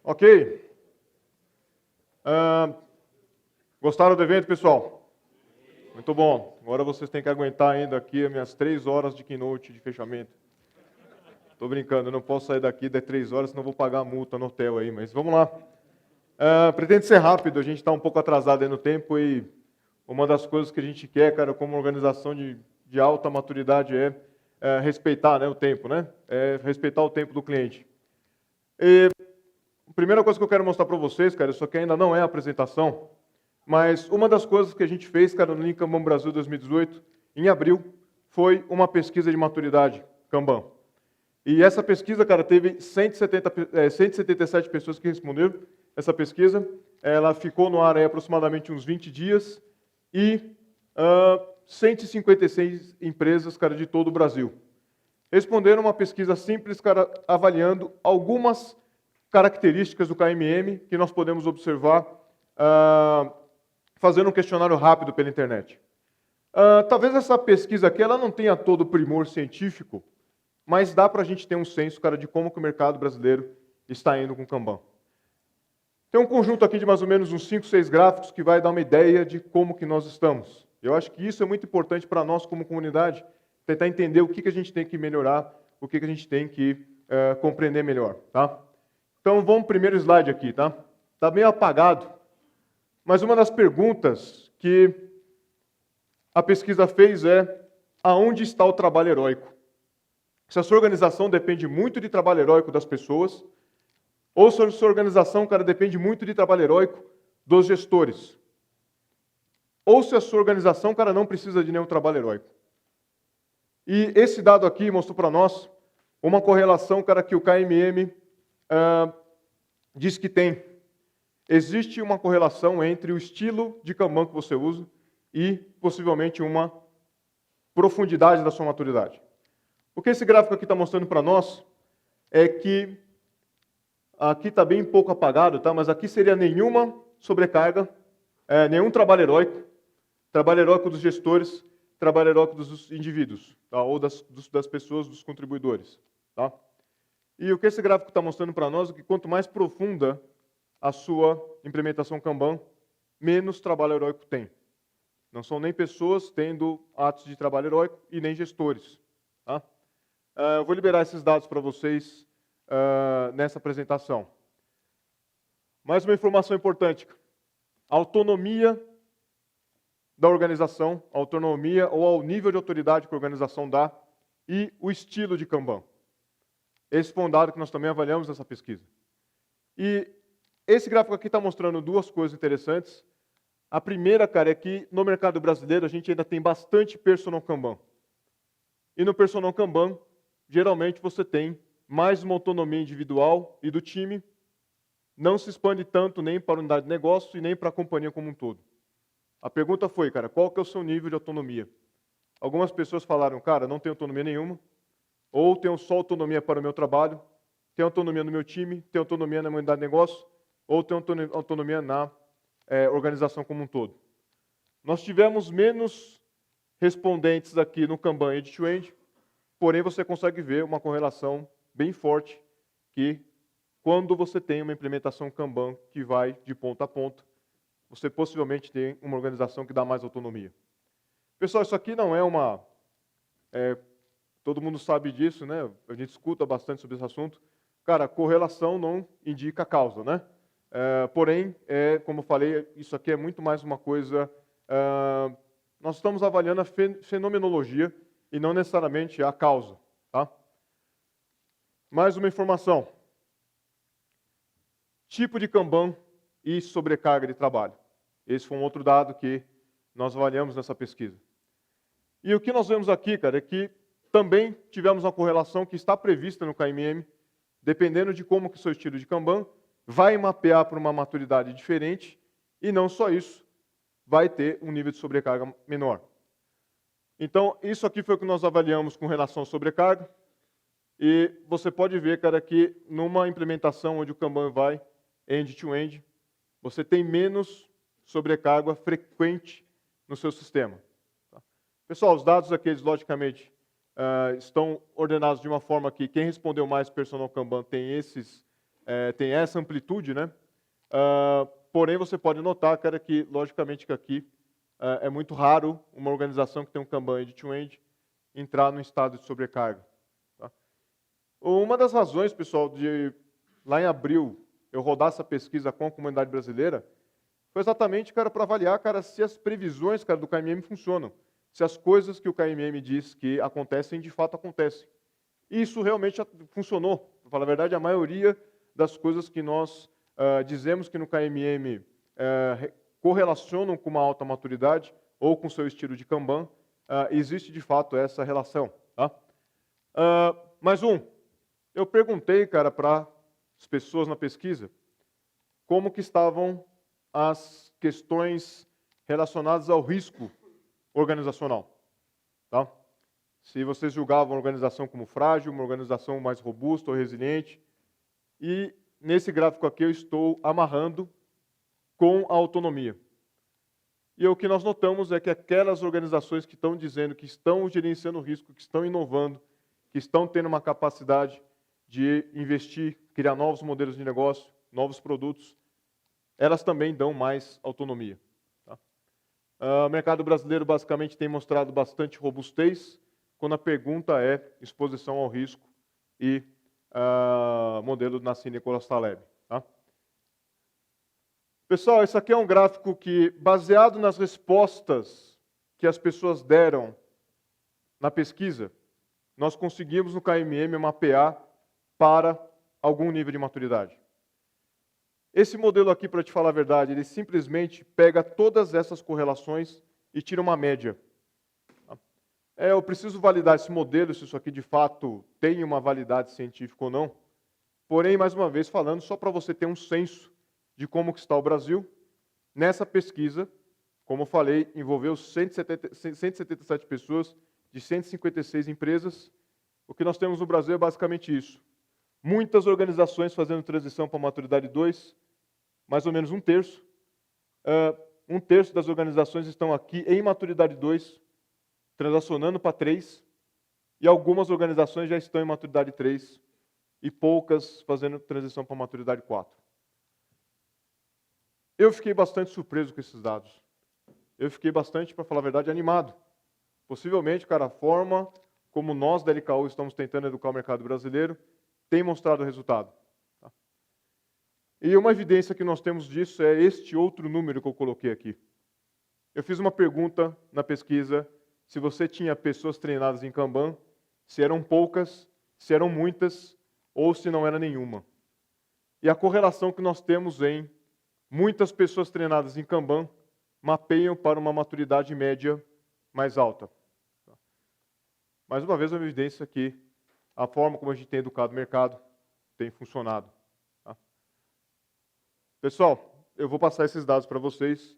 Ok. Gostaram do evento, pessoal? Muito bom. Agora vocês têm que aguentar ainda aqui as minhas 3 horas de keynote de fechamento. Estou brincando, eu não posso sair daqui de 3 horas, senão vou pagar a multa no hotel aí, mas vamos lá. Pretende ser rápido, a gente está um pouco atrasado aí no tempo e uma das coisas que a gente quer, cara, como organização de alta maturidade é respeitar, né, o tempo, né? É respeitar o tempo do cliente. E a primeira coisa que eu quero mostrar para vocês, cara, isso aqui ainda não é a apresentação, mas uma das coisas que a gente fez, cara, no Lean Kanban Brasil 2018, em abril, foi uma pesquisa de maturidade Kanban. E essa pesquisa, cara, teve 177 pessoas que responderam essa pesquisa. Ela ficou no ar aí aproximadamente uns 20 dias e 156 empresas, cara, de todo o Brasil. Responderam uma pesquisa simples, cara, avaliando algumas características do KMM que nós podemos observar fazendo um questionário rápido pela internet. Talvez essa pesquisa aqui ela não tenha todo o primor científico, mas dá para a gente ter um senso, cara, de como que o mercado brasileiro está indo com o Kanban. Tem um conjunto aqui de mais ou menos uns 5, 6 gráficos que vai dar uma ideia de como que nós estamos. Eu acho que isso é muito importante para nós como comunidade, tentar entender o que a gente tem que melhorar, o que a gente tem que compreender melhor, tá? Então vamos pro primeiro slide aqui, tá? Tá meio apagado, mas uma das perguntas que a pesquisa fez é: aonde está o trabalho heróico? Se a sua organização depende muito de trabalho heróico das pessoas, ou se a sua organização, cara, depende muito de trabalho heróico dos gestores. Ou se a sua organização, cara, não precisa de nenhum trabalho heróico. E esse dado aqui mostrou para nós uma correlação, cara, que o KMM diz que tem. Existe uma correlação entre o estilo de Kanban que você usa e, possivelmente, uma profundidade da sua maturidade. O que esse gráfico aqui está mostrando para nós é que, aqui está bem pouco apagado, tá? Mas aqui seria nenhuma sobrecarga, nenhum trabalho heróico dos gestores, trabalho heróico dos indivíduos, tá? Ou das pessoas, dos contribuidores. Tá? E o que esse gráfico está mostrando para nós é que quanto mais profunda a sua implementação Kanban, menos trabalho heróico tem. Não são nem pessoas tendo atos de trabalho heróico e nem gestores. Tá? Eu vou liberar esses dados para vocês nessa apresentação. Mais uma informação importante. A autonomia da organização, a autonomia ou ao nível de autoridade que a organização dá e o estilo de Kanban. Esse foi um dado que nós também avaliamos nessa pesquisa. E esse gráfico aqui está mostrando duas coisas interessantes. A primeira, cara, é que no mercado brasileiro a gente ainda tem bastante personal Kanban. E no personal Kanban, geralmente você tem mais uma autonomia individual e do time, não se expande tanto nem para a unidade de negócio e nem para a companhia como um todo. A pergunta foi, cara, qual que é o seu nível de autonomia? Algumas pessoas falaram, cara, não tenho autonomia nenhuma, ou tenho só autonomia para o meu trabalho, tenho autonomia no meu time, tenho autonomia na minha unidade de negócio, ou tenho autonomia na organização como um todo. Nós tivemos menos respondentes aqui no Kanban End-to-End, porém você consegue ver uma correlação bem forte que quando você tem uma implementação Kanban que vai de ponta a ponta, você possivelmente tem uma organização que dá mais autonomia. Pessoal, isso aqui não é uma... todo mundo sabe disso, né? A gente escuta bastante sobre esse assunto. Cara, correlação não indica causa, né? Porém, como eu falei, isso aqui é muito mais uma coisa... nós estamos avaliando a fenomenologia e não necessariamente a causa. Tá? Mais uma informação. Tipo de Kanban e sobrecarga de trabalho. Esse foi um outro dado que nós avaliamos nessa pesquisa. E o que nós vemos aqui, cara, é que também tivemos uma correlação que está prevista no KMM, dependendo de como que o seu estilo de Kanban vai mapear para uma maturidade diferente, e não só isso, vai ter um nível de sobrecarga menor. Então, isso aqui foi o que nós avaliamos com relação à sobrecarga, e você pode ver, cara, que numa implementação onde o Kanban vai end-to-end, você tem menos sobrecarga frequente no seu sistema. Tá? Pessoal, os dados aqui, eles, logicamente, estão ordenados de uma forma que quem respondeu mais personal Kanban tem esses tem essa amplitude, né? Porém, você pode notar, cara, que, logicamente, que aqui é muito raro uma organização que tem um Kanban end-to-end entrar no estado de sobrecarga. Tá? Uma das razões, pessoal, de lá em abril eu rodar essa pesquisa com a comunidade brasileira foi exatamente, cara, para avaliar, cara, se as previsões, cara, do KMM funcionam, se as coisas que o KMM diz que acontecem, de fato acontecem. E isso realmente funcionou. Para falar a verdade, a maioria das coisas que nós dizemos que no KMM correlacionam com uma alta maturidade ou com seu estilo de Kanban, existe de fato essa relação. Tá? Mais eu perguntei, cara, para as pessoas na pesquisa como que estavam as questões relacionadas ao risco organizacional. Tá? Se vocês julgavam a organização como frágil, uma organização mais robusta ou resiliente. E nesse gráfico aqui eu estou amarrando com a autonomia. E o que nós notamos é que aquelas organizações que estão dizendo que estão gerenciando o risco, que estão inovando, que estão tendo uma capacidade de investir, criar novos modelos de negócio, novos produtos, elas também dão mais autonomia. Tá? O mercado brasileiro basicamente tem mostrado bastante robustez, quando a pergunta é exposição ao risco e modelo Nassim Nicholas Taleb. Tá? Pessoal, esse aqui é um gráfico que, baseado nas respostas que as pessoas deram na pesquisa, nós conseguimos no KMM mapear para algum nível de maturidade. Esse modelo aqui, para te falar a verdade, ele simplesmente pega todas essas correlações e tira uma média. Eu preciso validar esse modelo, se isso aqui de fato tem uma validade científica ou não. Porém, mais uma vez falando, só para você ter um senso de como que está o Brasil, nessa pesquisa, como eu falei, envolveu 177 pessoas de 156 empresas. O que nós temos no Brasil é basicamente isso. Muitas organizações fazendo transição para maturidade 2, mais ou menos um terço. Um terço das organizações estão aqui em maturidade 2, transacionando para 3, e algumas organizações já estão em maturidade 3, e poucas fazendo transição para maturidade 4. Eu fiquei bastante surpreso com esses dados. Eu fiquei bastante, para falar a verdade, animado. Possivelmente, cara, a forma como nós da LKU estamos tentando educar o mercado brasileiro tem mostrado resultado. Tá? E uma evidência que nós temos disso é este outro número que eu coloquei aqui. Eu fiz uma pergunta na pesquisa se você tinha pessoas treinadas em Kanban, se eram poucas, se eram muitas, ou se não era nenhuma. E a correlação que nós temos em muitas pessoas treinadas em Kanban mapeiam para uma maturidade média mais alta. Mais uma vez, uma evidência que a forma como a gente tem educado o mercado tem funcionado. Tá? Pessoal, eu vou passar esses dados para vocês.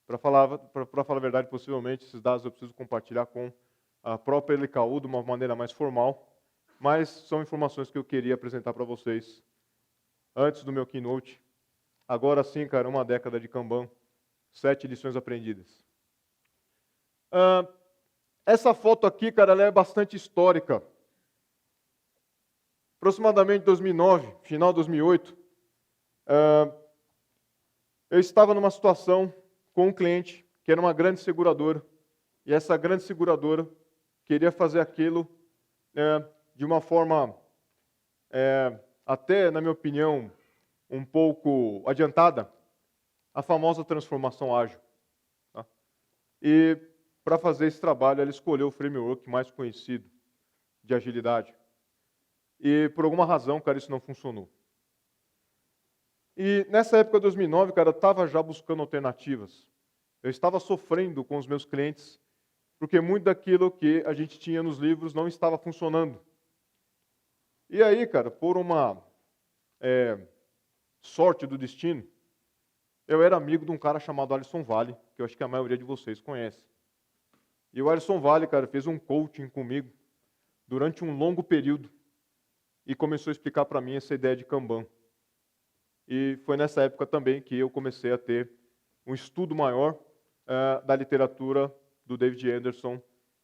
Para falar a verdade, possivelmente, esses dados eu preciso compartilhar com a própria LKU de uma maneira mais formal, mas são informações que eu queria apresentar para vocês antes do meu keynote. Agora sim, cara, uma década de Kanban, 7 lições aprendidas. Essa foto aqui, cara, ela é bastante histórica. Aproximadamente 2009, final de 2008, eu estava numa situação com um cliente que era uma grande seguradora, e essa grande seguradora queria fazer aquilo de uma forma, até, na minha opinião, um pouco adiantada, a famosa transformação ágil. Tá? E para fazer esse trabalho, ela escolheu o framework mais conhecido de agilidade. E por alguma razão, cara, isso não funcionou. E nessa época de 2009, cara, eu estava já buscando alternativas. Eu estava sofrendo com os meus clientes, porque muito daquilo que a gente tinha nos livros não estava funcionando. E aí, cara, por uma sorte do destino, eu era amigo de um cara chamado Alisson Vale, que eu acho que a maioria de vocês conhece. E o Alisson Vale, cara, fez um coaching comigo durante um longo período e começou a explicar para mim essa ideia de Kanban. E foi nessa época também que eu comecei a ter um estudo maior da literatura do David Anderson,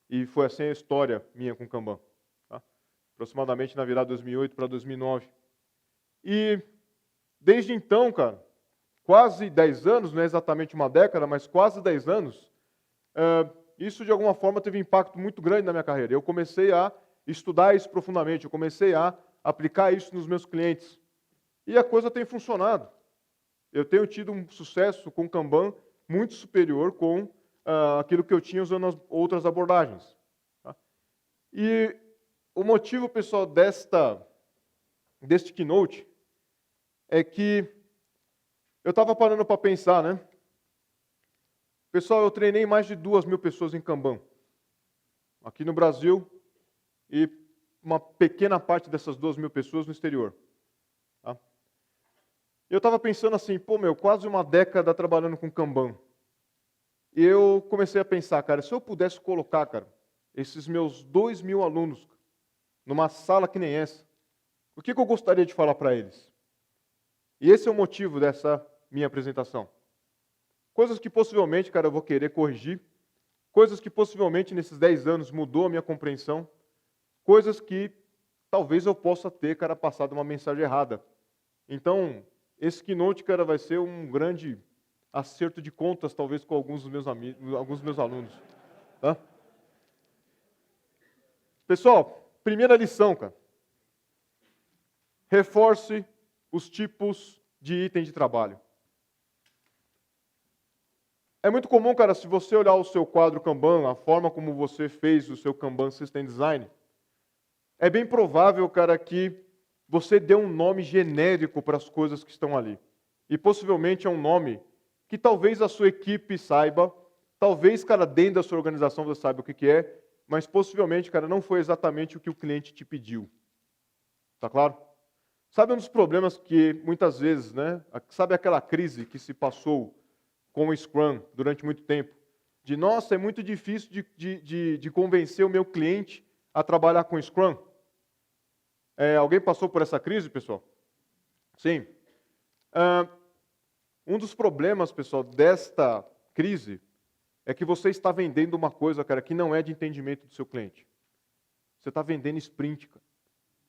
e foi assim a história minha com Kanban. Tá? Aproximadamente na virada de 2008 para 2009. E desde então, cara, quase 10 anos, não é exatamente uma década, mas quase 10 anos, isso de alguma forma teve um impacto muito grande na minha carreira. Eu comecei a estudar isso profundamente, eu comecei a aplicar isso nos meus clientes. E a coisa tem funcionado. Eu tenho tido um sucesso com Kanban muito superior com aquilo que eu tinha usando as outras abordagens. Tá? E o motivo, pessoal, deste keynote é que eu estava parando para pensar, né? Pessoal, eu treinei mais de 2.000 pessoas em Kanban, aqui no Brasil, e uma pequena parte dessas 2.000 pessoas no exterior. Tá? Eu estava pensando assim, quase uma década trabalhando com Kanban. E eu comecei a pensar, cara, se eu pudesse colocar, cara, esses meus 2.000 alunos numa sala que nem essa, o que eu gostaria de falar para eles? E esse é o motivo dessa minha apresentação. Coisas que possivelmente, cara, eu vou querer corrigir. Coisas que possivelmente nesses 10 anos mudou a minha compreensão. Coisas que talvez eu possa ter, cara, passado uma mensagem errada. Então, esse keynote, cara, vai ser um grande acerto de contas, talvez, com alguns dos meus amigos, alguns dos meus alunos. Tá? Pessoal, primeira lição, cara. Reforce os tipos de item de trabalho. É muito comum, cara, se você olhar o seu quadro Kanban, a forma como você fez o seu Kanban System Design, é bem provável, cara, que você dê um nome genérico para as coisas que estão ali. E possivelmente é um nome que talvez a sua equipe saiba, talvez, cara, dentro da sua organização você saiba o que é, mas possivelmente, cara, não foi exatamente o que o cliente te pediu. Tá claro? Sabe um dos problemas que muitas vezes, né? Sabe aquela crise que se passou com o Scrum durante muito tempo? De, nossa, é muito difícil de convencer o meu cliente a trabalhar com Scrum. Alguém passou por essa crise, pessoal? Sim. Um dos problemas, pessoal, desta crise é que você está vendendo uma coisa, cara, que não é de entendimento do seu cliente. Você está vendendo sprint, cara.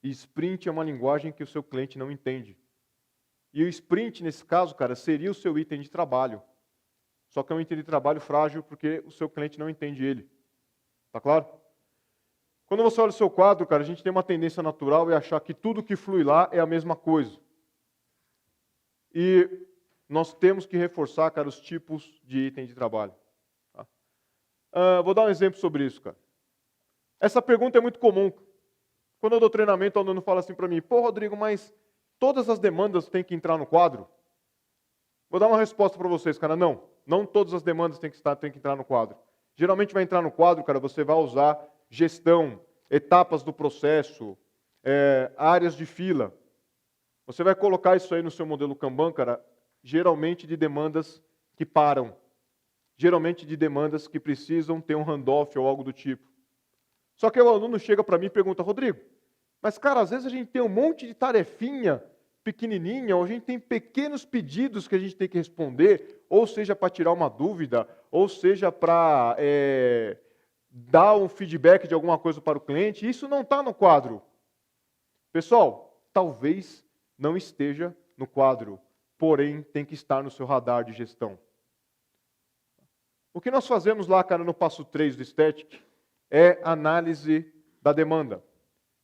E sprint é uma linguagem que o seu cliente não entende. E o sprint, nesse caso, cara, seria o seu item de trabalho. Só que é um item de trabalho frágil porque o seu cliente não entende ele. Tá claro? Quando você olha o seu quadro, cara, a gente tem uma tendência natural em achar que tudo que flui lá é a mesma coisa. E nós temos que reforçar, cara, os tipos de item de trabalho. Tá? Vou dar um exemplo sobre isso, cara. Essa pergunta é muito comum. Quando eu dou treinamento, o aluno fala assim para mim, Rodrigo, mas todas as demandas têm que entrar no quadro? Vou dar uma resposta para vocês, cara. Não todas as demandas têm que entrar no quadro. Geralmente vai entrar no quadro, cara, você vai usar gestão, etapas do processo, áreas de fila. Você vai colocar isso aí no seu modelo Kanban, cara, geralmente de demandas que param. Geralmente de demandas que precisam ter um handoff ou algo do tipo. Só que o aluno chega para mim e pergunta, Rodrigo, mas, cara, às vezes a gente tem um monte de tarefinha pequenininha, ou a gente tem pequenos pedidos que a gente tem que responder, ou seja, para tirar uma dúvida, ou seja, para dar um feedback de alguma coisa para o cliente. Isso não está no quadro. Pessoal, talvez não esteja no quadro, porém tem que estar no seu radar de gestão. O que nós fazemos lá, cara, no passo 3 do Static é análise da demanda.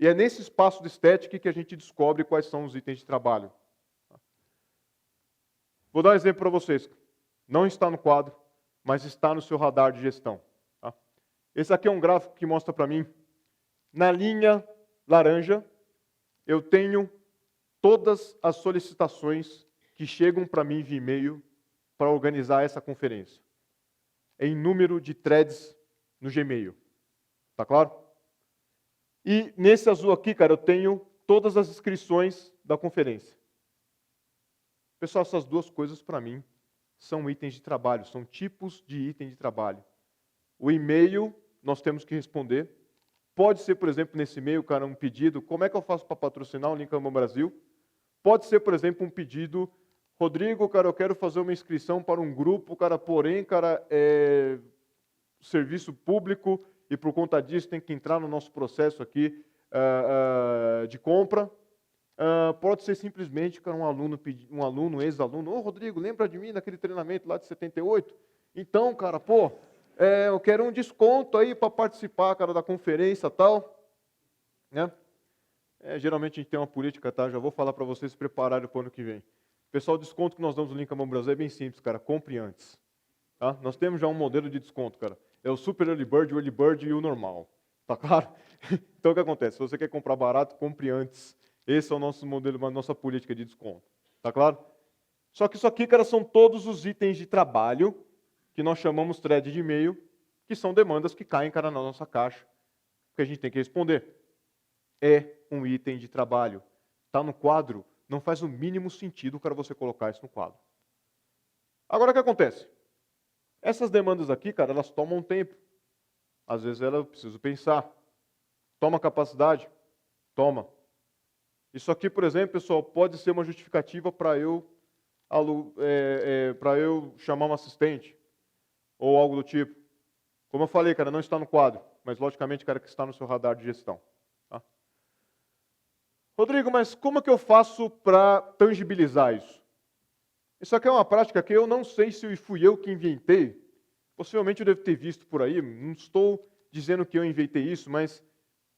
E é nesse espaço de Static que a gente descobre quais são os itens de trabalho. Vou dar um exemplo para vocês. Não está no quadro, mas está no seu radar de gestão. Tá? Esse aqui é um gráfico que mostra para mim, na linha laranja, eu tenho todas as solicitações que chegam para mim via e-mail para organizar essa conferência. Em número de threads no Gmail. Tá claro? E nesse azul aqui, cara, eu tenho todas as inscrições da conferência. Pessoal, essas duas coisas para mim são itens de trabalho, são tipos de item de trabalho. O e-mail nós temos que responder. Pode ser, por exemplo, nesse e-mail, cara, um pedido, como é que eu faço para patrocinar o Lean Kanban Brasil? Pode ser, por exemplo, um pedido, Rodrigo, cara, eu quero fazer uma inscrição para um grupo, cara, porém, cara, é serviço público e por conta disso tem que entrar no nosso processo aqui de compra. Pode ser simplesmente, cara, um aluno, ex-aluno, ô Rodrigo, lembra de mim naquele treinamento lá de 78? Então, cara, pô, eu quero um desconto aí para participar, cara, da conferência e tal, né? Geralmente a gente tem uma política, tá? Já vou falar para vocês se prepararem para o ano que vem. Pessoal, o desconto que nós damos no Lean Kanban Brasil é bem simples, cara, compre antes. Tá? Nós temos já um modelo de desconto, cara. É o Super Early Bird, o Early Bird e o normal. Tá claro? Então o que acontece? Se você quer comprar barato, compre antes. Esse é o nosso modelo, a nossa política de desconto. Tá claro? Só que isso aqui, cara, são todos os itens de trabalho que nós chamamos thread de e-mail, que são demandas que caem, cara, na nossa caixa, que a gente tem que responder. É um item de trabalho. Tá no quadro, não faz o mínimo sentido para você colocar isso no quadro. Agora o que acontece? Essas demandas aqui, cara, elas tomam tempo. Às vezes eu preciso pensar. Toma capacidade? Toma. Isso aqui, por exemplo, pessoal, pode ser uma justificativa para eu chamar um assistente ou algo do tipo. Como eu falei, cara, não está no quadro, mas logicamente, cara, que está no seu radar de gestão. Tá? Rodrigo, mas como é que eu faço para tangibilizar isso? Isso aqui é uma prática que eu não sei se fui eu que inventei. Possivelmente eu devo ter visto por aí. Não estou dizendo que eu inventei isso, mas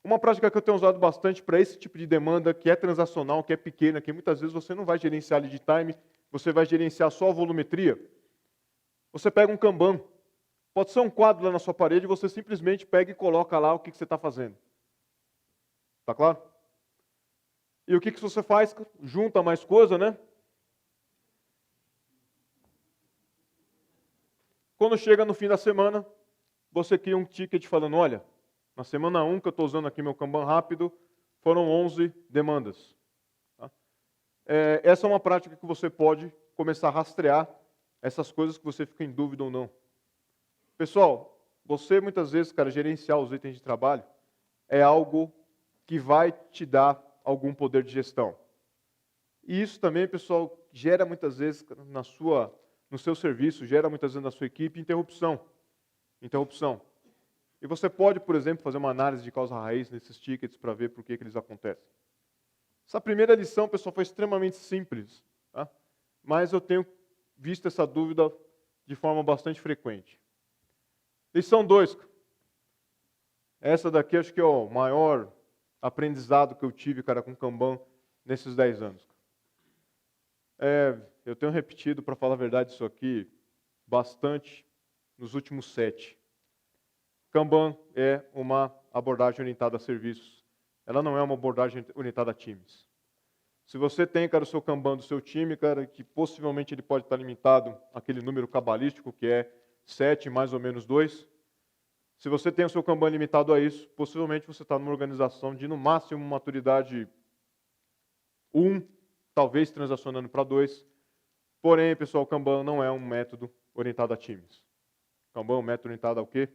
uma prática que eu tenho usado bastante para esse tipo de demanda, que é transacional, que é pequena, que muitas vezes você não vai gerenciar lead time, você vai gerenciar só a volumetria. Você pega um Kanban. Pode ser um quadro lá na sua parede, você simplesmente pega e coloca lá o que você está fazendo. Tá claro? E o que você faz? Junta mais coisa, né? Quando chega no fim da semana, você cria um ticket falando, olha, na semana 1 que eu estou usando aqui meu Kanban rápido, foram 11 demandas. Tá? Essa é uma prática que você pode começar a rastrear essas coisas que você fica em dúvida ou não. Pessoal, você muitas vezes, cara, gerenciar os itens de trabalho é algo que vai te dar algum poder de gestão. E isso também, pessoal, gera muitas vezes no seu serviço, gera muitas vezes na sua equipe interrupção. E você pode, por exemplo, fazer uma análise de causa-raiz nesses tickets para ver por que eles acontecem. Essa primeira lição, pessoal, foi extremamente simples, tá? Mas eu tenho visto essa dúvida de forma bastante frequente. Lição 2. Essa daqui acho que é o maior aprendizado que eu tive, cara, com Kanban nesses 10 anos. Eu tenho repetido, para falar a verdade, isso aqui bastante nos últimos 7. Kanban é uma abordagem orientada a serviços. Ela não é uma abordagem orientada a times. Se você tem, cara, o seu Kanban do seu time, cara, que possivelmente ele pode estar limitado àquele número cabalístico que é 7 mais ou menos 2. Se você tem o seu Kanban limitado a isso, possivelmente você está numa organização de, no máximo, maturidade 1, talvez transacionando para 2. Porém, pessoal, o Kanban não é um método orientado a times. Kanban é um método orientado ao quê?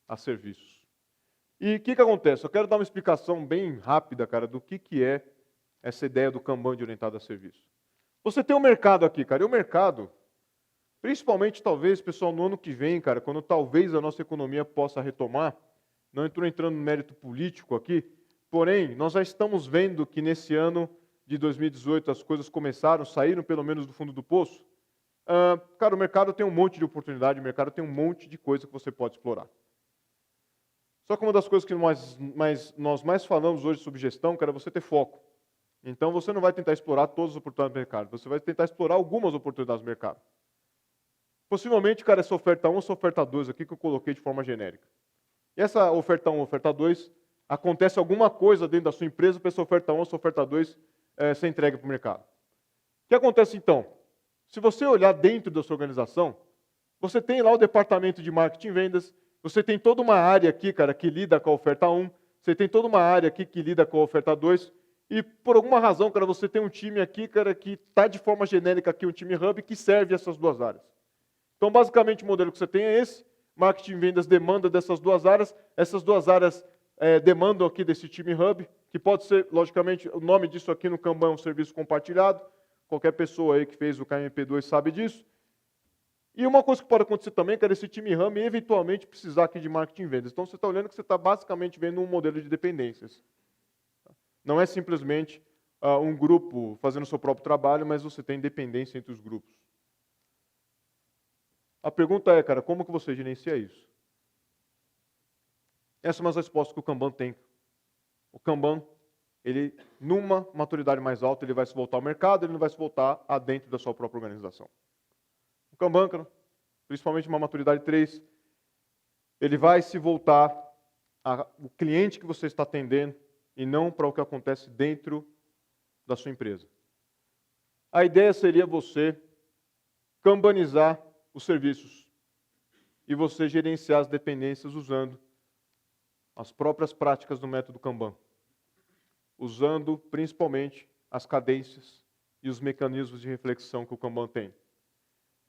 A serviços. E o que acontece? Eu quero dar uma explicação bem rápida, cara, do que é essa ideia do Kanban de orientado a serviços. Você tem um mercado aqui, cara, e o mercado, principalmente, talvez, pessoal, no ano que vem, cara, quando talvez a nossa economia possa retomar, não estou entrando no mérito político aqui, porém, nós já estamos vendo que nesse ano de 2018 as coisas saíram pelo menos do fundo do poço. Cara, o mercado tem um monte de oportunidade, o mercado tem um monte de coisa que você pode explorar. Só que uma das coisas que nós mais falamos hoje sobre gestão, cara, é você ter foco. Então você não vai tentar explorar todas as oportunidades do mercado, você vai tentar explorar algumas oportunidades do mercado. Possivelmente, cara, essa oferta 1, essa oferta 2 aqui que eu coloquei de forma genérica. E essa oferta 1, oferta 2, acontece alguma coisa dentro da sua empresa para essa oferta 1, essa oferta 2 ser entregue para o mercado. O que acontece então? Se você olhar dentro da sua organização, você tem lá o departamento de marketing e vendas, você tem toda uma área aqui, cara, que lida com a oferta 1, você tem toda uma área aqui que lida com a oferta 2, e por alguma razão, cara, você tem um time aqui, cara, que está de forma genérica aqui, um time hub, que serve essas duas áreas. Então, basicamente, o modelo que você tem é esse, marketing e vendas demanda dessas duas áreas, essas duas áreas demandam aqui desse time hub, que pode ser, logicamente, o nome disso aqui no Kanban é um serviço compartilhado, qualquer pessoa aí que fez o KMP2 sabe disso. E uma coisa que pode acontecer também, cara, esse time RAM eventualmente precisar aqui de marketing e vendas. Então, você está olhando que você está basicamente vendo um modelo de dependências. Não é simplesmente um grupo fazendo o seu próprio trabalho, mas você tem dependência entre os grupos. A pergunta é, cara, como que você gerencia isso? Essa é uma das respostas que o Kanban tem. O Kanban, ele, numa maturidade mais alta, ele vai se voltar ao mercado, ele não vai se voltar a dentro da sua própria organização. O Kanban, cara, principalmente uma maturidade 3, ele vai se voltar ao cliente que você está atendendo e não para o que acontece dentro da sua empresa. A ideia seria você kanbanizar os serviços e você gerenciar as dependências usando as próprias práticas do método Kanban, usando principalmente as cadências e os mecanismos de reflexão que o Kanban tem.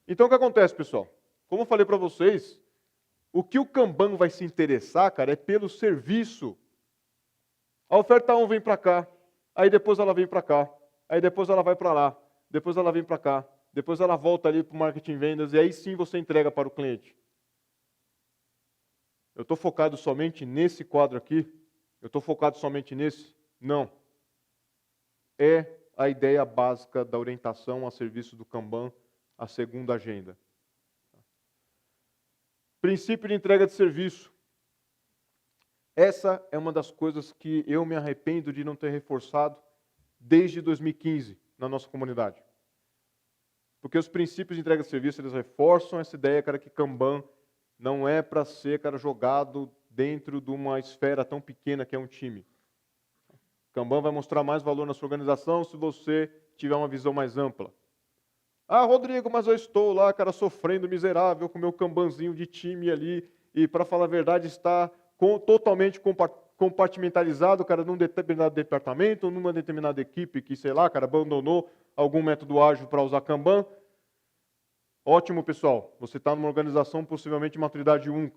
Então o que acontece, pessoal? Como eu falei para vocês, o que o Kanban vai se interessar, cara, é pelo serviço. A oferta 1 vem para cá, aí depois ela vem para cá, aí depois ela vai para lá, depois ela vem para cá, depois ela volta ali para o marketing e vendas, e aí sim você entrega para o cliente. Eu estou focado somente nesse quadro aqui? Eu estou focado somente nesse? Não. É a ideia básica da orientação a serviço do Kanban, a segunda agenda. Princípio de entrega de serviço. Essa é uma das coisas que eu me arrependo de não ter reforçado desde 2015 na nossa comunidade. Porque os princípios de entrega de serviço, eles reforçam essa ideia, cara, que Kanban não é para ser, cara, jogado dentro de uma esfera tão pequena que é um time. Kanban vai mostrar mais valor na sua organização se você tiver uma visão mais ampla. Ah, Rodrigo, mas eu estou lá, cara, sofrendo miserável com o meu Kanbanzinho de time ali, e para falar a verdade, está totalmente compartimentalizado, cara, num determinado departamento, numa determinada equipe que, sei lá, cara, abandonou algum método ágil para usar Kanban. Ótimo, pessoal. Você está numa organização possivelmente de maturidade 1.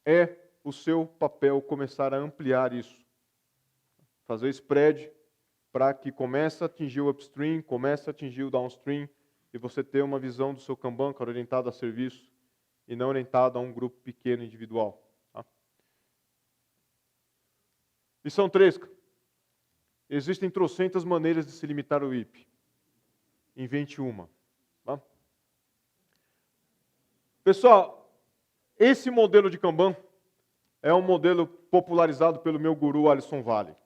É o seu papel começar a ampliar isso. Fazer spread para que comece a atingir o upstream, comece a atingir o downstream, e você ter uma visão do seu Kanban, cara, orientada a serviço e não orientada a um grupo pequeno individual. Tá? Lição 3. Existem trocentas maneiras de se limitar o IP. Invente uma. Tá? Pessoal, esse modelo de Kanban é um modelo popularizado pelo meu guru Alisson Vale.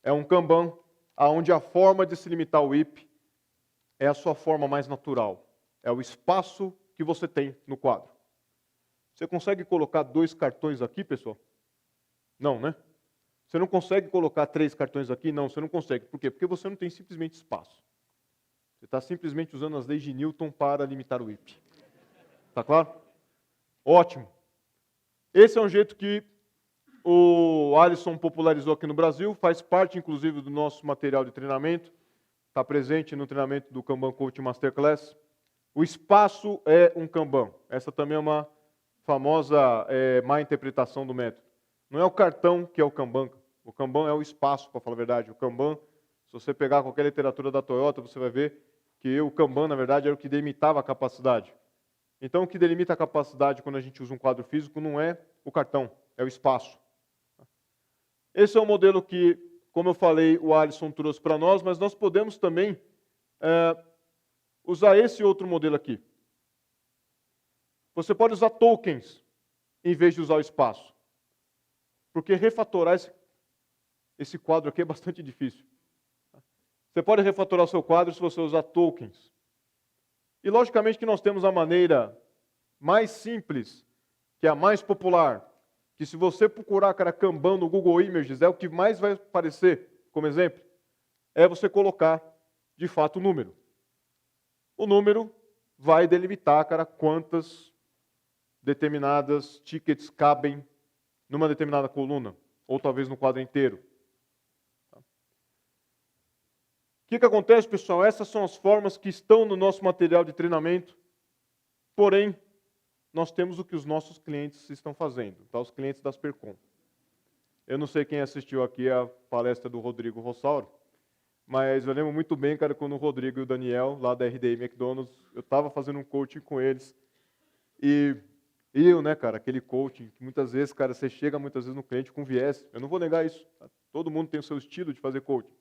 É um Kanban onde a forma de se limitar o IP é a sua forma mais natural. É o espaço que você tem no quadro. Você consegue colocar 2 cartões aqui, pessoal? Não, né? Você não consegue colocar 3 cartões aqui? Não, você não consegue. Por quê? Porque você não tem simplesmente espaço. Você está simplesmente usando as leis de Newton para limitar o IP. Tá claro? Ótimo. Esse é um jeito que o Alisson popularizou aqui no Brasil, faz parte, inclusive, do nosso material de treinamento. Está presente no treinamento do Kanban Coach Masterclass. O espaço é um Kanban. Essa também é uma famosa má interpretação do método. Não é o cartão que é o Kanban. O Kanban é o espaço, para falar a verdade. O Kanban, se você pegar qualquer literatura da Toyota, você vai ver que o Kanban, na verdade, era o que delimitava a capacidade. Então, o que delimita a capacidade quando a gente usa um quadro físico não é o cartão, é o espaço. Esse é um modelo que, como eu falei, o Alisson trouxe para nós, mas nós podemos também usar esse outro modelo aqui. Você pode usar tokens em vez de usar o espaço. Porque refatorar esse quadro aqui é bastante difícil. Você pode refatorar o seu quadro se você usar tokens. E logicamente que nós temos a maneira mais simples, que é a mais popular, que se você procurar, cara, Kanban no Google Images, é o que mais vai aparecer, como exemplo, é você colocar, de fato, o número. O número vai delimitar, cara, quantas determinadas tickets cabem numa determinada coluna, ou talvez no quadro inteiro. O que acontece, pessoal? Essas são as formas que estão no nosso material de treinamento, porém, nós temos o que os nossos clientes estão fazendo, tá? Os clientes das Percom. Eu não sei quem assistiu aqui a palestra do Rodrigo Rossauro, mas eu lembro muito bem, cara, quando o Rodrigo e o Daniel, lá da RDI McDonald's, eu estava fazendo um coaching com eles, e eu, né, cara, aquele coaching, que muitas vezes, cara, você chega muitas vezes no cliente com viés, eu não vou negar isso, tá? Todo mundo tem o seu estilo de fazer coaching.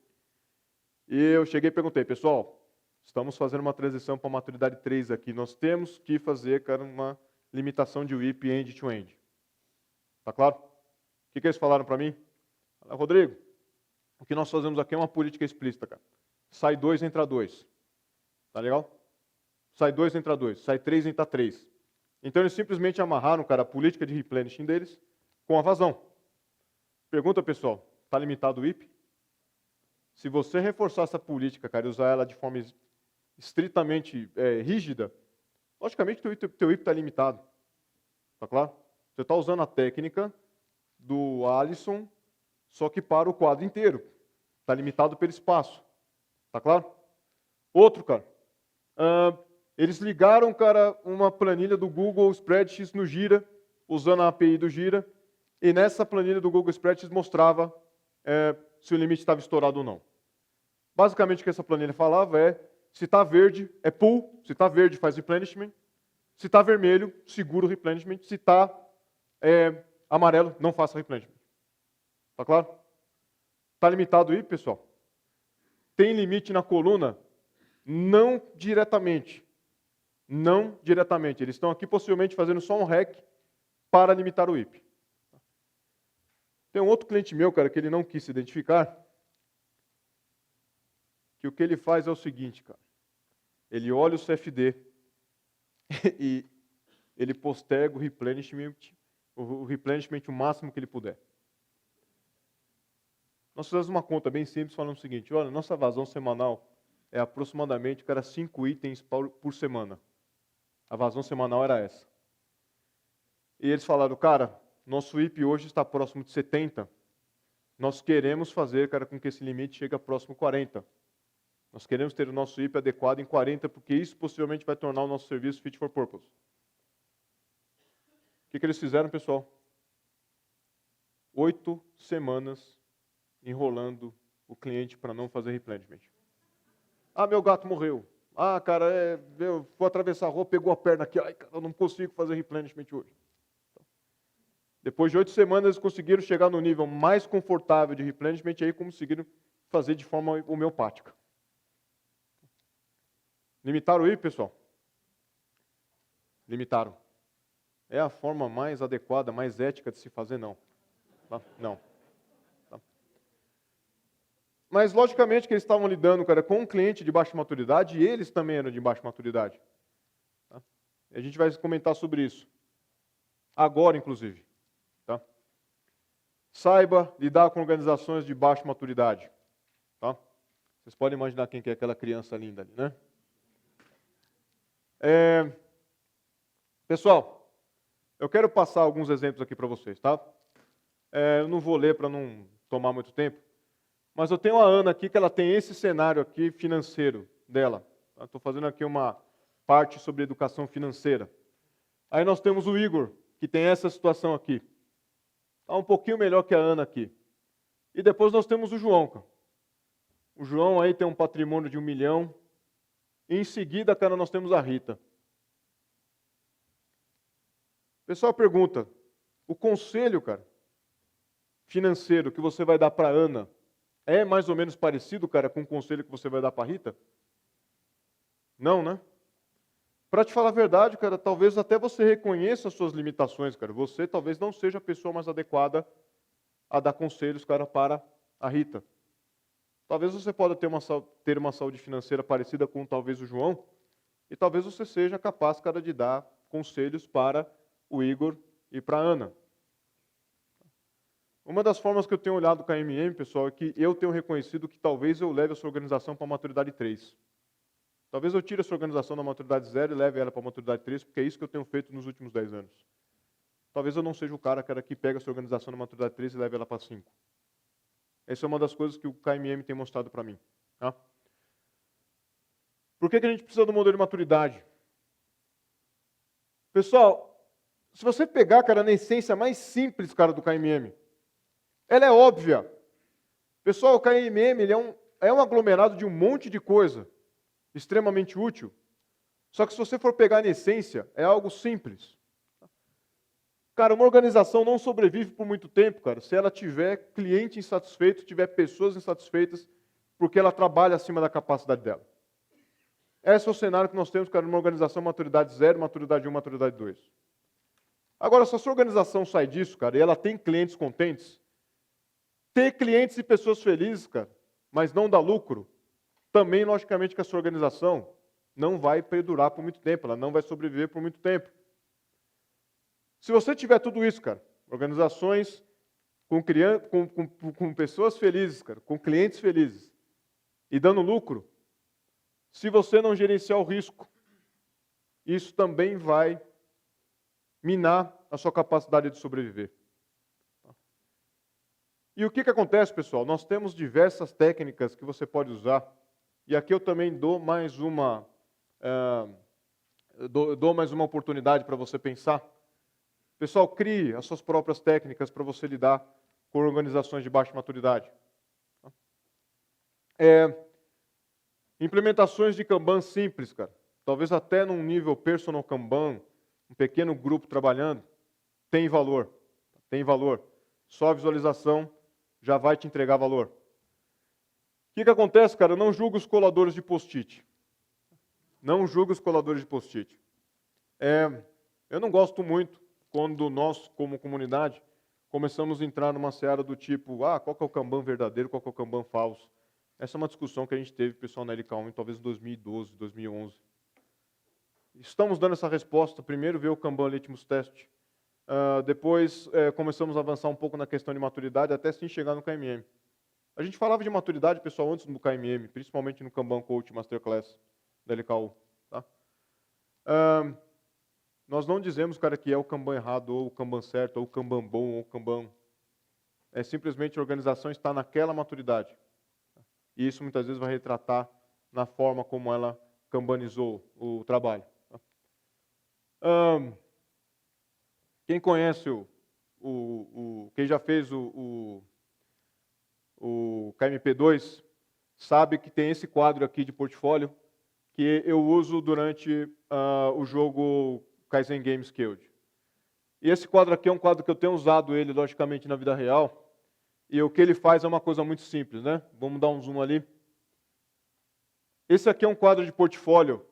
E eu cheguei e perguntei, pessoal, estamos fazendo uma transição para a maturidade 3 aqui. Nós temos que fazer, cara, uma limitação de WIP end-to-end. Tá claro? O que eles falaram para mim? Falaram, Rodrigo, o que nós fazemos aqui é uma política explícita, cara. Sai 2, entra 2. Tá legal? Sai 2, entra 2. Sai 3, entra 3. Então eles simplesmente amarraram, cara, a política de replenishing deles com a vazão. Pergunta, pessoal, está limitado o WIP? Se você reforçar essa política, cara, e usar ela de forma estritamente rígida, logicamente o teu WIP está limitado. Tá claro? Você está usando a técnica do Alisson, só que para o quadro inteiro. Está limitado pelo espaço. Tá claro? Outro, cara. Eles ligaram, cara, uma planilha do Google Spreadsheets no Gira, usando a API do Gira, e nessa planilha do Google Spreadsheets mostrava se o limite estava estourado ou não. Basicamente o que essa planilha falava é, se está verde, é pull, se está verde, faz replenishment, se está vermelho, segura o replenishment, se está amarelo, não faça replenishment. Tá claro? Está limitado aí, pessoal? Tem limite na coluna? Não diretamente. Não diretamente. Eles estão aqui possivelmente fazendo só um hack para limitar o WIP. Tem um outro cliente meu, cara, que ele não quis se identificar, que o que ele faz é o seguinte, cara. Ele olha o CFD e ele posterga o replenishment o máximo que ele puder. Nós fizemos uma conta bem simples falando o seguinte, olha, nossa vazão semanal é aproximadamente, cara, 5 itens por semana. A vazão semanal era essa. E eles falaram, cara, nosso WIP hoje está próximo de 70. Nós queremos fazer, cara, com que esse limite chegue a próximo 40. Nós queremos ter o nosso WIP adequado em 40, porque isso possivelmente vai tornar o nosso serviço fit for purpose. O que eles fizeram, pessoal? 8 semanas enrolando o cliente para não fazer replenishment. Ah, meu gato morreu. Ah, cara, eu vou atravessar a rua, pegou a perna aqui. Ai, cara, eu não consigo fazer replenishment hoje. Depois de 8 semanas, eles conseguiram chegar no nível mais confortável de replenishment e aí conseguiram fazer de forma homeopática. Limitaram o WIP, pessoal? Limitaram. É a forma mais adequada, mais ética de se fazer? Não. Tá? Não. Tá? Mas, logicamente, que eles estavam lidando, cara, com um cliente de baixa maturidade e eles também eram de baixa maturidade. Tá? A gente vai comentar sobre isso. Agora, inclusive. Tá? Saiba lidar com organizações de baixa maturidade. Tá? Vocês podem imaginar quem que é aquela criança linda ali, né? Pessoal, eu quero passar alguns exemplos aqui para vocês, tá? Eu não vou ler para não tomar muito tempo, mas eu tenho a Ana aqui que ela tem esse cenário aqui financeiro dela. Estou fazendo aqui uma parte sobre educação financeira. Aí nós temos o Igor, que tem essa situação aqui. Está um pouquinho melhor que a Ana aqui. E depois nós temos o João, cara. O João aí tem um patrimônio de 1 milhão. E em seguida, cara, nós temos a Rita. O pessoal pergunta, o conselho, cara, financeiro que você vai dar para a Ana é mais ou menos parecido, cara, com o conselho que você vai dar para a Rita? Não, né? Para te falar a verdade, cara, talvez até você reconheça as suas limitações, cara. Você talvez não seja a pessoa mais adequada a dar conselhos, cara, para a Rita. Talvez você possa ter uma saúde financeira parecida com talvez o João, e talvez você seja capaz, cara, de dar conselhos para o Igor e para a Ana. Uma das formas que eu tenho olhado com a MM, pessoal, é que eu tenho reconhecido que talvez eu leve a sua organização para a maturidade 3. Talvez eu tire a sua organização da maturidade 0 e leve ela para a maturidade 3, porque é isso que eu tenho feito nos últimos 10 anos. Talvez eu não seja o cara que pega a sua organização da maturidade 3 e leve ela para 5. Essa é uma das coisas que o KMM tem mostrado para mim. Tá? Por que a gente precisa do modelo de maturidade? Pessoal, se você pegar, cara, na essência mais simples, cara, do KMM, ela é óbvia. Pessoal, o KMM ele é um aglomerado de um monte de coisa extremamente útil. Só que se você for pegar na essência, é algo simples. Cara, uma organização não sobrevive por muito tempo, cara, se ela tiver cliente insatisfeito, tiver pessoas insatisfeitas porque ela trabalha acima da capacidade dela. Esse é o cenário que nós temos, cara, numa organização maturidade 0, maturidade 1, maturidade 2. Agora, se a sua organização sai disso, cara, e ela tem clientes contentes, ter clientes e pessoas felizes, cara, mas não dá lucro, também, logicamente, que a sua organização não vai perdurar por muito tempo, ela não vai sobreviver por muito tempo. Se você tiver tudo isso, cara, organizações com pessoas felizes, cara, com clientes felizes e dando lucro, se você não gerenciar o risco, isso também vai minar a sua capacidade de sobreviver. E o que acontece, pessoal? Nós temos diversas técnicas que você pode usar. E aqui eu também dou mais uma oportunidade para você pensar. Pessoal, crie as suas próprias técnicas para você lidar com organizações de baixa maturidade. Implementações de Kanban simples, cara. Talvez até num nível personal Kanban, um pequeno grupo trabalhando, tem valor. Tem valor. Só a visualização já vai te entregar valor. O que acontece, cara? Não julga os coladores de post-it. Não julga os coladores de post-it. Eu não gosto muito quando nós, como comunidade, começamos a entrar numa seara do tipo, qual que é o Kanban verdadeiro, qual que é o Kanban falso. Essa é uma discussão que a gente teve, pessoal, na LK1, talvez em 2012, 2011. Estamos dando essa resposta. Primeiro veio o Kanban Litmus Test. Depois começamos a avançar um pouco na questão de maturidade, até sim chegar no KMM. A gente falava de maturidade, pessoal, antes do KMM, principalmente no Kanban Coach Masterclass da LKU. Tá? Nós não dizemos, cara, que é o Kanban errado, ou o Kanban certo, ou o Kanban bom, ou o Kanban... É simplesmente a organização está naquela maturidade. E isso muitas vezes vai retratar na forma como ela kanbanizou o trabalho. Quem conhece quem já fez o KMP2 sabe que tem esse quadro aqui de portfólio que eu uso durante o jogo Kaizen Games Skilled. E esse quadro aqui é um quadro que eu tenho usado ele, logicamente, na vida real. E o que ele faz é uma coisa muito simples, né? Vamos dar um zoom ali. Esse aqui é um quadro de portfólio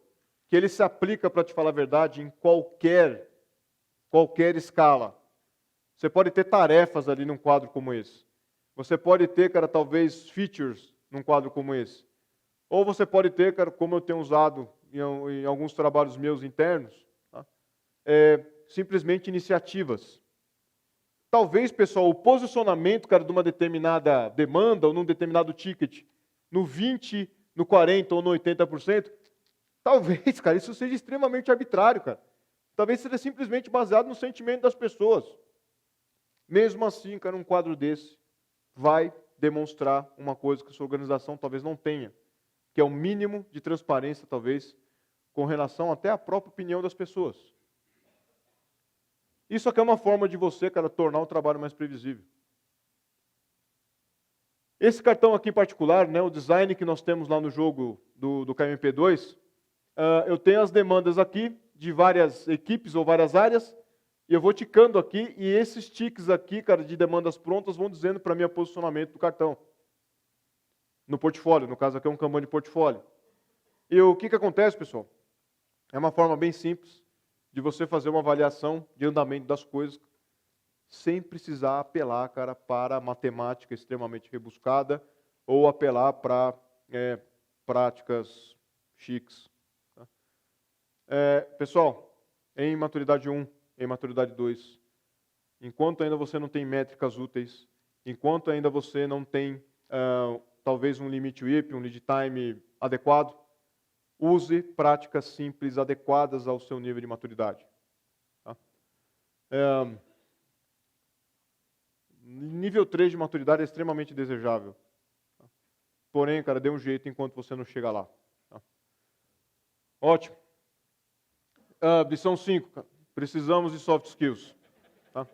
que ele se aplica, para te falar a verdade, em qualquer escala. Você pode ter tarefas ali num quadro como esse. Você pode ter, cara, talvez features num quadro como esse. Ou você pode ter, cara, como eu tenho usado em alguns trabalhos meus internos, tá? Simplesmente iniciativas. Talvez, pessoal, o posicionamento, cara, de uma determinada demanda ou num determinado ticket, no 20%, no 40% ou no 80%, talvez, cara, isso seja extremamente arbitrário, cara. Talvez seja simplesmente baseado no sentimento das pessoas. Mesmo assim, cara, um quadro desse vai demonstrar uma coisa que a sua organização talvez não tenha, que é o mínimo de transparência, talvez, com relação até à própria opinião das pessoas. Isso aqui é uma forma de você, cara, tornar o trabalho mais previsível. Esse cartão aqui em particular, né, o design que nós temos lá no jogo do KMP2, eu tenho as demandas aqui de várias equipes ou várias áreas, e eu vou ticando aqui, e esses tiques aqui, cara, de demandas prontas, vão dizendo para mim o posicionamento do cartão. No portfólio, no caso aqui é um Kanban de portfólio. E o que acontece, pessoal? É uma forma bem simples de você fazer uma avaliação de andamento das coisas, sem precisar apelar, cara, para matemática extremamente rebuscada ou apelar para práticas chiques. Tá? Pessoal, em maturidade 1, em maturidade 2, enquanto ainda você não tem métricas úteis, enquanto ainda você não tem talvez um limite WIP, um lead time adequado, use práticas simples adequadas ao seu nível de maturidade. Tá? Nível 3 de maturidade é extremamente desejável. Tá? Porém, cara, dê um jeito enquanto você não chega lá. Tá? Ótimo. Lição 5, cara. Precisamos de soft skills. Tá?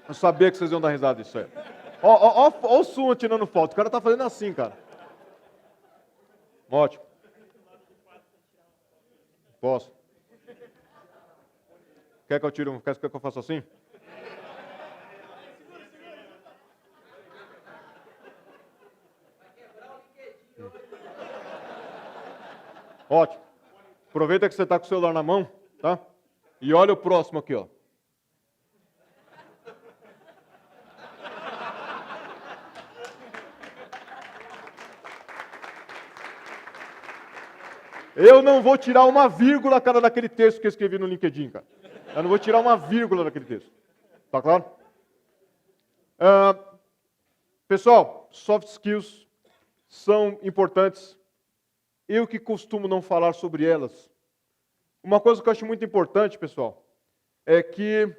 Eu sabia que vocês iam dar risada disso aí. Ó o Sun tirando foto. O cara tá fazendo assim, cara. Ótimo. Posso? Quer que eu tire Quer que eu faça assim? Ótimo. Aproveita que você está com o celular na mão, tá? E olha o próximo aqui, ó. Eu não vou tirar uma vírgula, cara, daquele texto que eu escrevi no LinkedIn, cara. Eu não vou tirar uma vírgula daquele texto. Tá claro? Pessoal, soft skills são importantes. Eu que costumo não falar sobre elas. Uma coisa que eu acho muito importante, pessoal, é que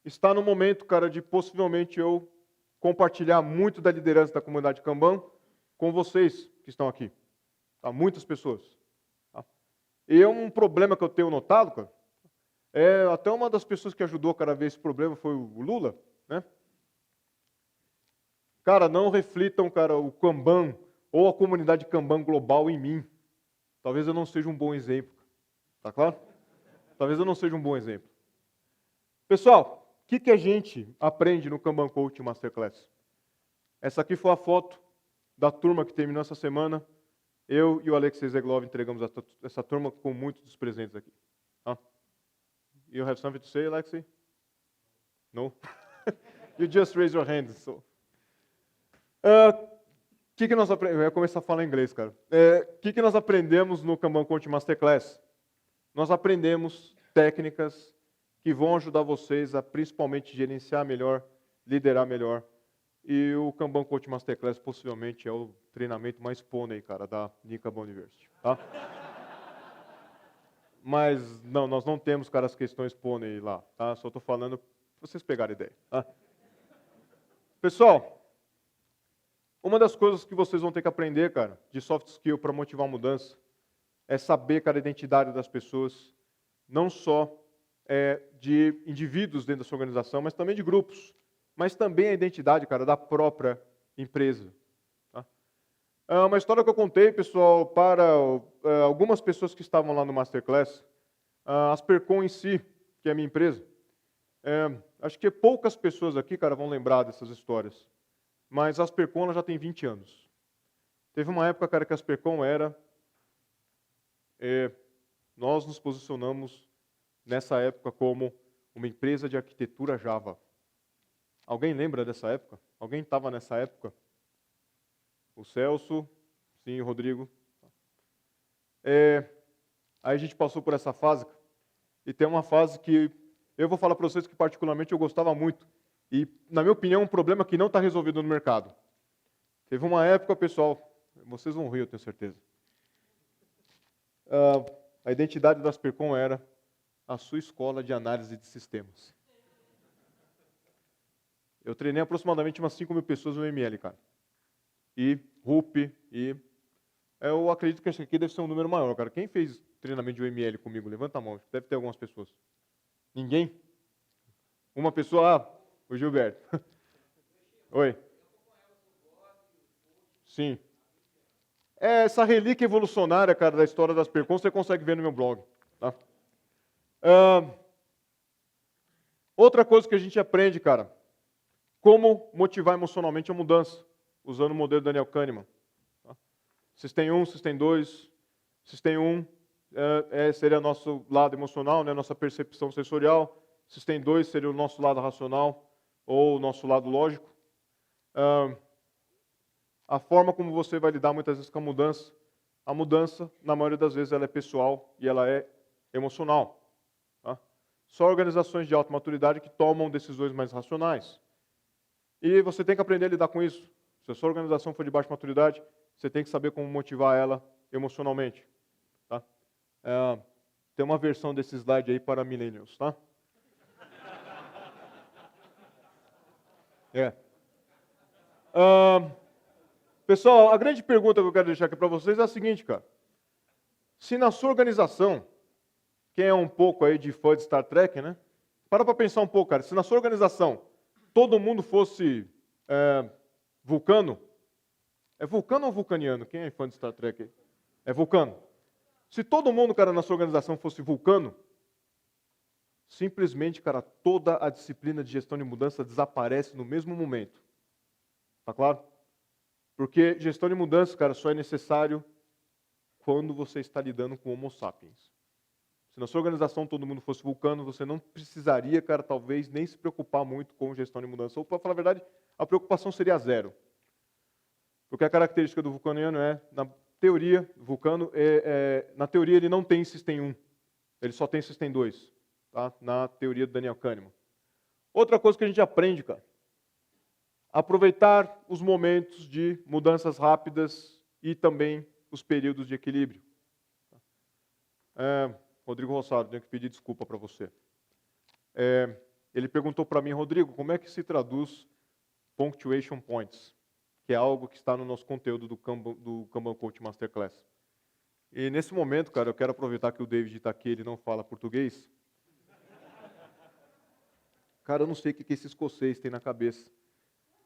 está no momento, cara, de possivelmente eu compartilhar muito da liderança da comunidade Kanban com vocês que estão aqui. Tá? Muitas pessoas. Tá? E um problema que eu tenho notado, cara, até uma das pessoas que ajudou, cara, a ver esse problema foi o Lula, né? Cara, não reflitam, cara, o Kanban ou a comunidade Kanban global em mim. Talvez eu não seja um bom exemplo. Tá claro? Talvez eu não seja um bom exemplo. Pessoal, o que a gente aprende no Kanban Coaching Masterclass? Essa aqui foi a foto da turma que terminou essa semana. Eu e o Alexei Zeglov entregamos essa turma com muitos dos presentes aqui. Tá? You have something to say, Alexei? No? You just raise your hand. So. Que nós aprendemos? Eu ia começar a falar inglês, cara. Que nós aprendemos no Kanban Coaching Masterclass? Nós aprendemos técnicas que vão ajudar vocês a principalmente gerenciar melhor, liderar melhor. E o Kanban Coaching Masterclass possivelmente é o treinamento mais pônei, cara, da Kanban University. Tá? Mas não, nós não temos, cara, as questões pônei lá. Tá? Só estou falando para vocês pegarem a ideia. Tá? Pessoal, uma das coisas que vocês vão ter que aprender, cara, de soft skill para motivar a mudança, é saber, cara, a identidade das pessoas, não só de indivíduos dentro da sua organização, mas também de grupos, mas também a identidade, cara, da própria empresa. Tá? Uma história que eu contei, pessoal, para algumas pessoas que estavam lá no Masterclass, a Aspercom em si, que é a minha empresa, acho que poucas pessoas aqui, cara, vão lembrar dessas histórias. Mas a Aspercom ela já tem 20 anos. Teve uma época, cara, que a Aspercom era... nós nos posicionamos nessa época como uma empresa de arquitetura Java. Alguém lembra dessa época? Alguém estava nessa época? O Celso? Sim, o Rodrigo. Aí a gente passou por essa fase. E tem uma fase que eu vou falar para vocês que particularmente eu gostava muito. E, na minha opinião, um problema que não está resolvido no mercado. Teve uma época, pessoal, vocês vão rir, eu tenho certeza. A identidade da Aspercom era a sua escola de análise de sistemas. Eu treinei aproximadamente umas 5.000 pessoas no ML, cara. E RUP, e eu acredito que esse aqui deve ser um número maior, cara. Quem fez treinamento de UML comigo? Levanta a mão, deve ter algumas pessoas. Ninguém? Uma pessoa... o Gilberto. Oi. Sim. Essa relíquia evolucionária, cara, da história das Aspercom, você consegue ver no meu blog. Tá? Outra coisa que a gente aprende, cara, como motivar emocionalmente a mudança, usando o modelo do Daniel Kahneman. Tá? System 1, System 2. System 1 seria nosso lado emocional, né, nossa percepção sensorial. System 2 seria o nosso lado racional ou o nosso lado lógico. A forma como você vai lidar muitas vezes com a mudança, na maioria das vezes, ela é pessoal e ela é emocional. Tá? Só organizações de alta maturidade que tomam decisões mais racionais. E você tem que aprender a lidar com isso. Se a sua organização for de baixa maturidade, você tem que saber como motivar ela emocionalmente. Tá? Tem uma versão desse slide aí para millennials, tá? Pessoal, a grande pergunta que eu quero deixar aqui para vocês é a seguinte, cara. Se na sua organização, quem é um pouco aí de fã de Star Trek, né? Para pensar um pouco, cara. Se na sua organização todo mundo fosse vulcano, é vulcano ou vulcaniano? Quem é fã de Star Trek? É vulcano. Se todo mundo, cara, na sua organização fosse vulcano, simplesmente, cara, toda a disciplina de gestão de mudança desaparece no mesmo momento. Tá claro? Porque gestão de mudança, cara, só é necessário quando você está lidando com Homo sapiens. Se na sua organização todo mundo fosse vulcano, você não precisaria, cara, talvez nem se preocupar muito com gestão de mudança. Ou, para falar a verdade, a preocupação seria zero. Porque a característica do vulcaniano é, na teoria, vulcano, na teoria ele não tem System 1, ele só tem System 2, tá? Na teoria do Daniel Kahneman. Outra coisa que a gente aprende, cara, aproveitar os momentos de mudanças rápidas e também os períodos de equilíbrio. Rodrigo Rossado, tenho que pedir desculpa para você. Ele perguntou para mim, Rodrigo, como é que se traduz punctuation points? Que é algo que está no nosso conteúdo do Kanban Coach Masterclass. E nesse momento, cara, eu quero aproveitar que o David está aqui, ele não fala português. Cara, eu não sei o que esse escocês tem na cabeça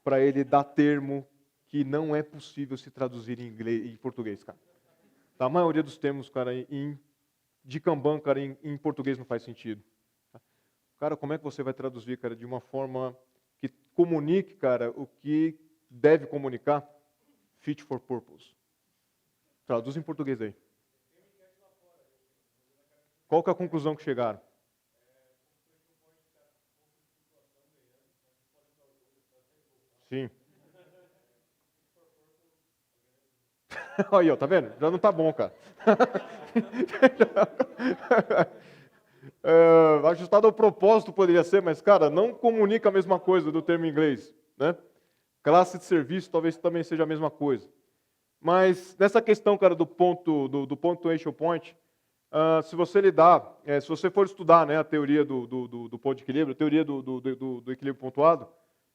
para ele dar termo que não é possível se traduzir em português, cara. A maioria dos termos, cara, de Kanban, cara, em português não faz sentido. Cara, como é que você vai traduzir, cara, de uma forma que comunique, cara, o que deve comunicar? Fit for purpose. Traduz em português aí. Qual que é a conclusão que chegaram? Sim. Aí, ó, tá vendo? Já não tá bom, cara. Ajustado ao propósito poderia ser, mas, cara, não comunica a mesma coisa do termo em inglês, né? Classe de serviço talvez também seja a mesma coisa. Mas nessa questão, cara, do punctuation point, se você lidar, se você for estudar, né, a teoria do ponto de equilíbrio, a teoria do equilíbrio pontuado,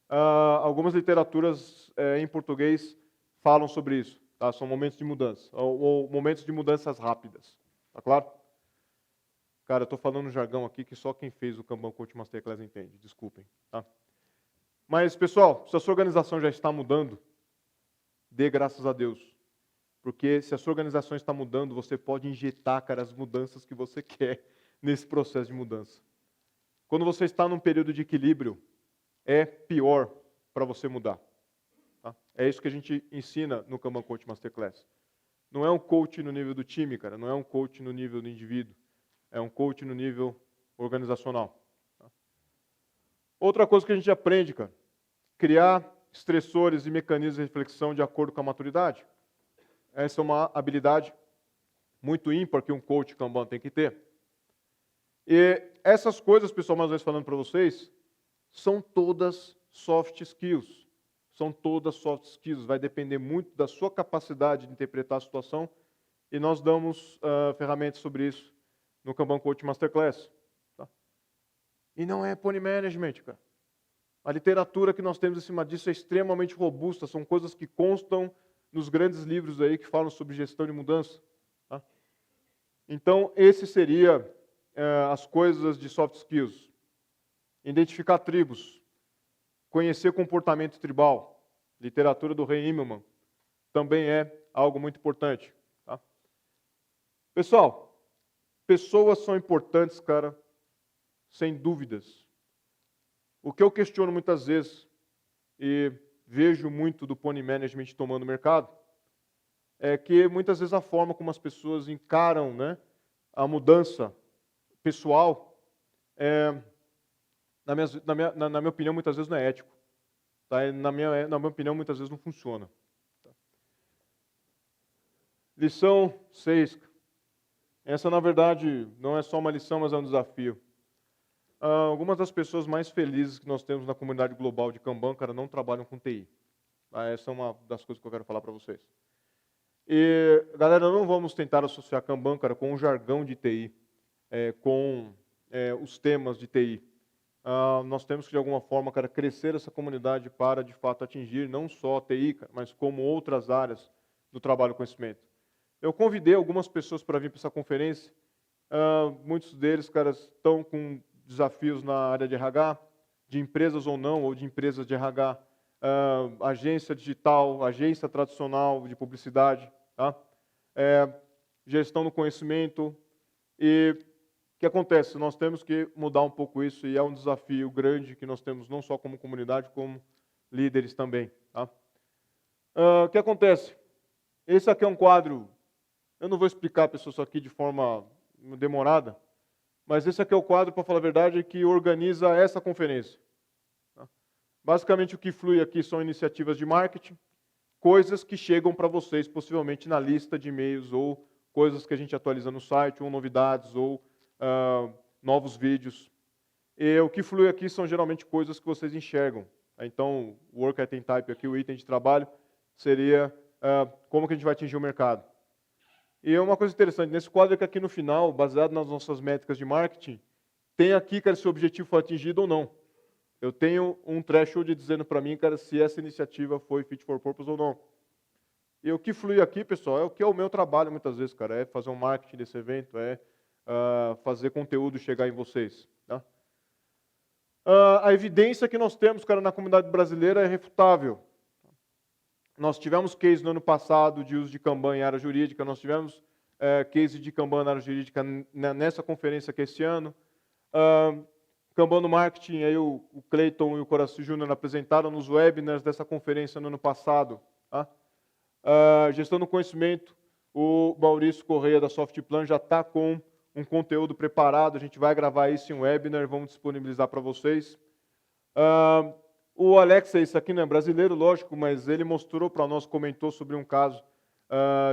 algumas literaturas em português falam sobre isso. Tá? São momentos de mudança, ou momentos de mudanças rápidas. Tá claro? Cara, eu estou falando um jargão aqui que só quem fez o Kanban Coach Masterclass entende. Desculpem. Tá? Mas, pessoal, se a sua organização já está mudando, dê graças a Deus. Porque se a sua organização está mudando, você pode injetar, cara, as mudanças que você quer nesse processo de mudança. Quando você está num período de equilíbrio, é pior para você mudar. Tá? É isso que a gente ensina no Kanban Coach Masterclass. Não é um coach no nível do time, cara. Não é um coach no nível do indivíduo. É um coach no nível organizacional. Tá? Outra coisa que a gente aprende, cara. Criar estressores e mecanismos de reflexão de acordo com a maturidade. Essa é uma habilidade muito ímpar que um coach Kanban tem que ter. E essas coisas, pessoal, mais uma vez falando para vocês, são todas soft skills. São todas soft skills. Vai depender muito da sua capacidade de interpretar a situação. E nós damos ferramentas sobre isso no Kanban Coach Masterclass. Tá? E não é pony management, cara. A literatura que nós temos em cima disso é extremamente robusta. São coisas que constam nos grandes livros aí que falam sobre gestão de mudança. Tá? Então, esse seria as coisas de soft skills. Identificar tribos, conhecer comportamento tribal, literatura do Ray Immelman, também é algo muito importante. Tá? Pessoal, pessoas são importantes, cara, sem dúvidas. O que eu questiono muitas vezes, e vejo muito do pony management tomando mercado, é que muitas vezes a forma como as pessoas encaram, né, a mudança pessoal, na minha opinião, muitas vezes não é ético. Tá? Na minha opinião, muitas vezes não funciona. Tá? Lição 6. Essa, na verdade, não é só uma lição, mas é um desafio. Algumas das pessoas mais felizes que nós temos na comunidade global de Kanban, cara, não trabalham com TI. Essa é uma das coisas que eu quero falar para vocês. E, galera, não vamos tentar associar Kanban, cara, com o jargão de TI, com os temas de TI. Nós temos que, de alguma forma, cara, crescer essa comunidade para, de fato, atingir não só a TI, cara, mas como outras áreas do trabalho com conhecimento. Eu convidei algumas pessoas para vir para essa conferência. Muitos deles, cara, estão com desafios na área de RH, de empresas ou não, ou de empresas de RH, agência digital, agência tradicional de publicidade, tá? Gestão do conhecimento. E o que acontece? Nós temos que mudar um pouco isso e é um desafio grande que nós temos não só como comunidade, como líderes também. Tá? O que acontece? Esse aqui é um quadro Eu não vou explicar, pessoal, isso aqui de forma demorada, mas esse aqui é o quadro, para falar a verdade, que organiza essa conferência. Tá? Basicamente, o que flui aqui são iniciativas de marketing, coisas que chegam para vocês, possivelmente na lista de e-mails, ou coisas que a gente atualiza no site, ou novidades, ou novos vídeos. E o que flui aqui são geralmente coisas que vocês enxergam. Então, o Work Item Type aqui, o item de trabalho, seria como que a gente vai atingir o mercado. E uma coisa interessante, nesse quadro aqui no final, baseado nas nossas métricas de marketing, tem aqui, cara, se o objetivo foi atingido ou não. Eu tenho um threshold dizendo para mim, cara, se essa iniciativa foi fit for purpose ou não. E o que flui aqui, pessoal, é o que é o meu trabalho muitas vezes, cara, é fazer um marketing desse evento, é fazer conteúdo chegar em vocês. Tá? A evidência que nós temos, cara, na comunidade brasileira é refutável. Nós tivemos case no ano passado de uso de Kanban em área jurídica, nós tivemos case de Kanban na área jurídica nessa conferência aqui esse ano. Kanban no marketing, aí o Cleiton e o Coraci Júnior apresentaram nos webinars dessa conferência no ano passado. Tá? Gestão do conhecimento, o Maurício Correia da Softplan já está com um conteúdo preparado, a gente vai gravar isso em um webinar, vamos disponibilizar para vocês. O Alex, esse aqui não é brasileiro, lógico, mas ele mostrou para nós, comentou sobre um caso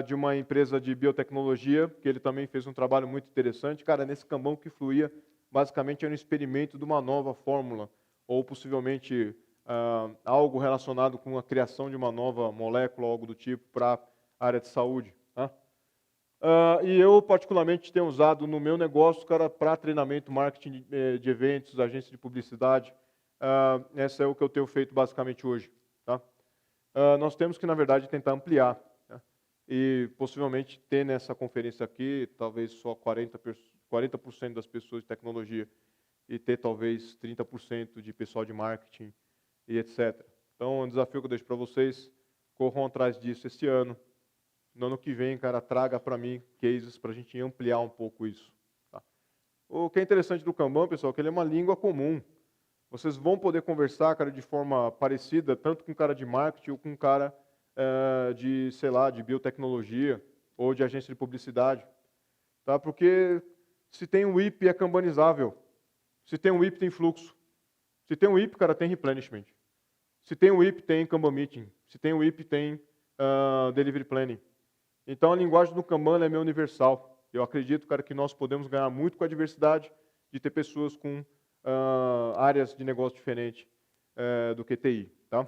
de uma empresa de biotecnologia, que ele também fez um trabalho muito interessante. Cara, nesse Kanban que fluía, basicamente era um experimento de uma nova fórmula, ou possivelmente algo relacionado com a criação de uma nova molécula, algo do tipo, para a área de saúde. Tá? E eu, particularmente, tenho usado no meu negócio, cara, para treinamento, marketing de eventos, agência de publicidade. Essa é o que eu tenho feito basicamente hoje. Tá? Nós temos que, na verdade, tentar ampliar. Né? E possivelmente ter nessa conferência aqui, talvez só 40% das pessoas de tecnologia e ter talvez 30% de pessoal de marketing e etc. Então, é um desafio que eu deixo para vocês. Corram atrás disso esse ano. No ano que vem, cara, traga para mim cases para a gente ampliar um pouco isso. Tá? O que é interessante do Kanban, pessoal, é que ele é uma língua comum. Vocês vão poder conversar, cara, de forma parecida, tanto com um cara de marketing ou com um cara de, sei lá, de biotecnologia ou de agência de publicidade. Tá? Porque se tem um WIP, é kanbanizável. Se tem um WIP, tem fluxo. Se tem um WIP, cara, tem replenishment. Se tem um WIP, tem Kanban Meeting. Se tem um WIP, tem Delivery Planning. Então, a linguagem do Kanban é meio universal. Eu acredito, cara, que nós podemos ganhar muito com a diversidade de ter pessoas com áreas de negócio diferentes do que TI. Tá?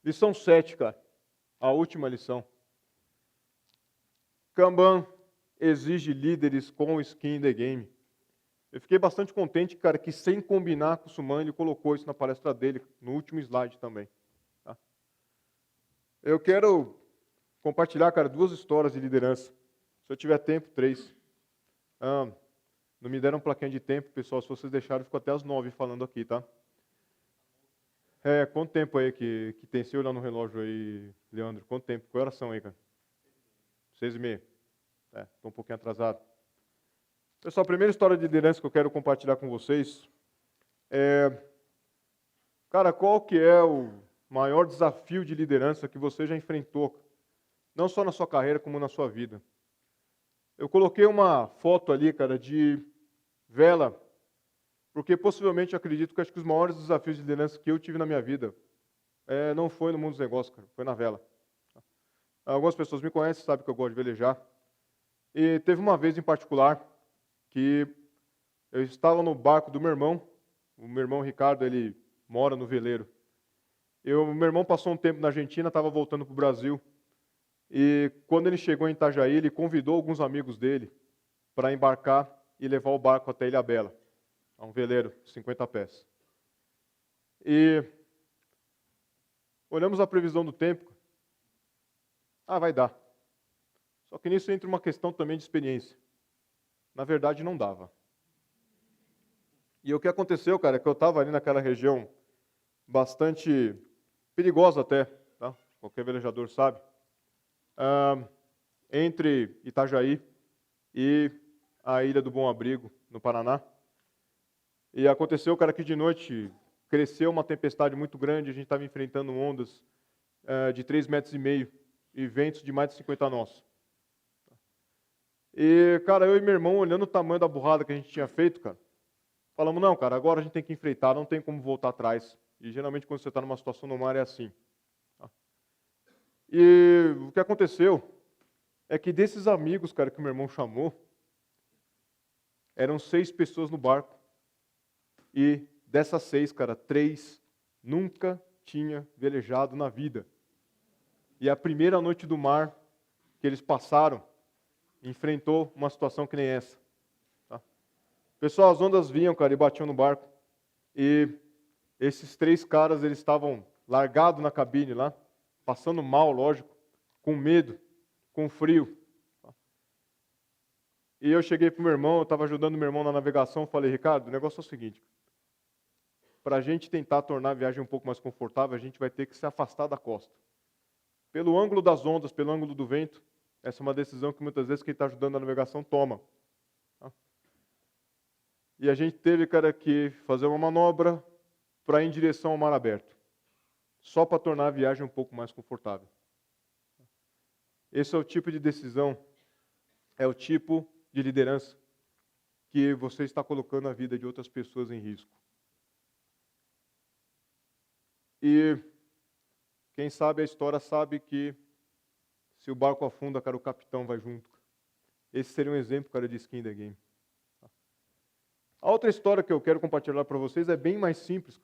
Lição 7, cara. A última lição. Kanban exige líderes com skin in the game. Eu fiquei bastante contente, cara, que sem combinar com o Suman, ele colocou isso na palestra dele, no último slide também. Tá? Eu quero compartilhar, cara, 2 histórias de liderança. Se eu tiver tempo, 3. Não me deram plaquinha de tempo, pessoal. Se vocês deixarem, eu fico até às 9 falando aqui, tá? Quanto tempo aí que tem? Se olhar no relógio aí, Leandro, quanto tempo? Qual horas são aí, cara? 6h30. Estou um pouquinho atrasado. Pessoal, a primeira história de liderança que eu quero compartilhar com vocês cara, qual que é o maior desafio de liderança que você já enfrentou? Não só na sua carreira, como na sua vida. Eu coloquei uma foto ali, cara, de vela, porque possivelmente eu acredito que acho que os maiores desafios de liderança que eu tive na minha vida não foi no mundo dos negócios, cara, foi na vela. Algumas pessoas me conhecem, sabem que eu gosto de velejar. E teve uma vez em particular que eu estava no barco do meu irmão. O meu irmão Ricardo, ele mora no veleiro. O meu irmão passou um tempo na Argentina, estava voltando para o Brasil. E quando ele chegou em Itajaí, ele convidou alguns amigos dele para embarcar e levar o barco até Ilhabela, a um veleiro de 50 pés. E olhamos a previsão do tempo. Vai dar. Só que nisso entra uma questão também de experiência. Na verdade, não dava. E o que aconteceu, cara, é que eu estava ali naquela região bastante perigosa até, tá? Qualquer velejador sabe. Entre Itajaí e a Ilha do Bom Abrigo, no Paraná. E aconteceu, cara, que de noite cresceu uma tempestade muito grande, a gente estava enfrentando ondas de 3,5 metros. e ventos de mais de 50 nós. E, cara, eu e meu irmão, olhando o tamanho da burrada que a gente tinha feito, cara, falamos, não, cara, agora a gente tem que enfrentar, não tem como voltar atrás. E geralmente quando você está numa situação no mar é assim. E o que aconteceu é que desses amigos, cara, que meu irmão chamou, eram 6 pessoas no barco. E dessas 6, cara, 3 nunca tinha velejado na vida. E a primeira noite do mar que eles passaram, enfrentou uma situação que nem essa. Tá? Pessoal, as ondas vinham, cara, e batiam no barco. E esses 3 caras, eles estavam largados na cabine lá, passando mal, lógico, com medo, com frio. Tá? E eu cheguei pro meu irmão, eu estava ajudando meu irmão na navegação, falei, Ricardo, o negócio é o seguinte, para a gente tentar tornar a viagem um pouco mais confortável, a gente vai ter que se afastar da costa. Pelo ângulo das ondas, pelo ângulo do vento, essa é uma decisão que muitas vezes quem está ajudando na navegação toma. Tá? E a gente teve, cara, que fazer uma manobra para ir em direção ao mar aberto, só para tornar a viagem um pouco mais confortável. Esse é o tipo de decisão, é o tipo de liderança que você está colocando a vida de outras pessoas em risco. E quem sabe a história sabe que se o barco afunda, cara, o capitão vai junto. Esse seria um exemplo, cara, de skin in the game. A outra história que eu quero compartilhar para vocês é bem mais simples,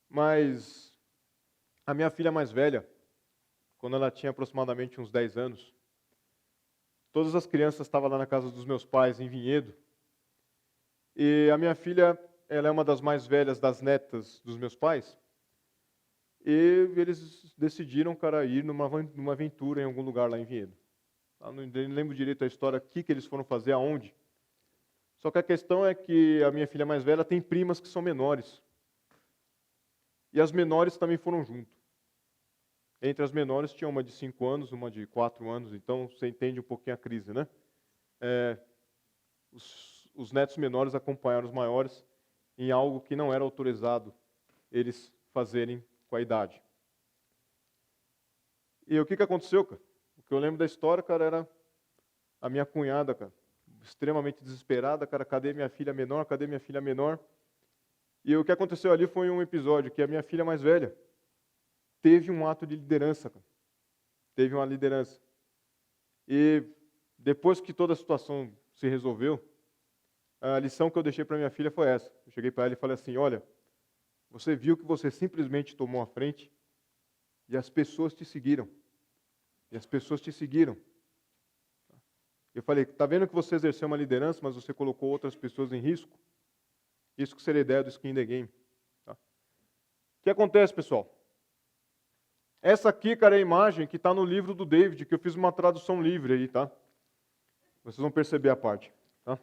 mas a minha filha mais velha, quando ela tinha aproximadamente uns 10 anos, todas as crianças estavam lá na casa dos meus pais, em Vinhedo, e a minha filha, ela é uma das mais velhas das netas dos meus pais, e eles decidiram, cara, ir numa aventura em algum lugar lá em Vinhedo. Eu não lembro direito a história, o que eles foram fazer, aonde. Só que a questão é que a minha filha mais velha tem primas que são menores. E as menores também foram junto. Entre as menores tinha uma de 5 anos, uma de 4 anos, então você entende um pouquinho a crise, né? Os netos menores acompanharam os maiores em algo que não era autorizado eles fazerem com a idade. E o que aconteceu, cara? O que eu lembro da história, cara, era a minha cunhada, cara, extremamente desesperada, cara, cadê minha filha menor, cadê minha filha menor? E o que aconteceu ali foi um episódio que a minha filha mais velha teve um ato de liderança, cara. Teve uma liderança. E depois que toda a situação se resolveu, a lição que eu deixei para minha filha foi essa. Eu cheguei para ela e falei assim, olha, você viu que você simplesmente tomou a frente e as pessoas te seguiram. E as pessoas te seguiram. Eu falei, está vendo que você exerceu uma liderança, mas você colocou outras pessoas em risco? Isso que seria a ideia do skin in the game. Tá? O que acontece, pessoal? Essa aqui, cara, é a imagem que está no livro do David, que eu fiz uma tradução livre aí, tá? Vocês vão perceber a parte, tá?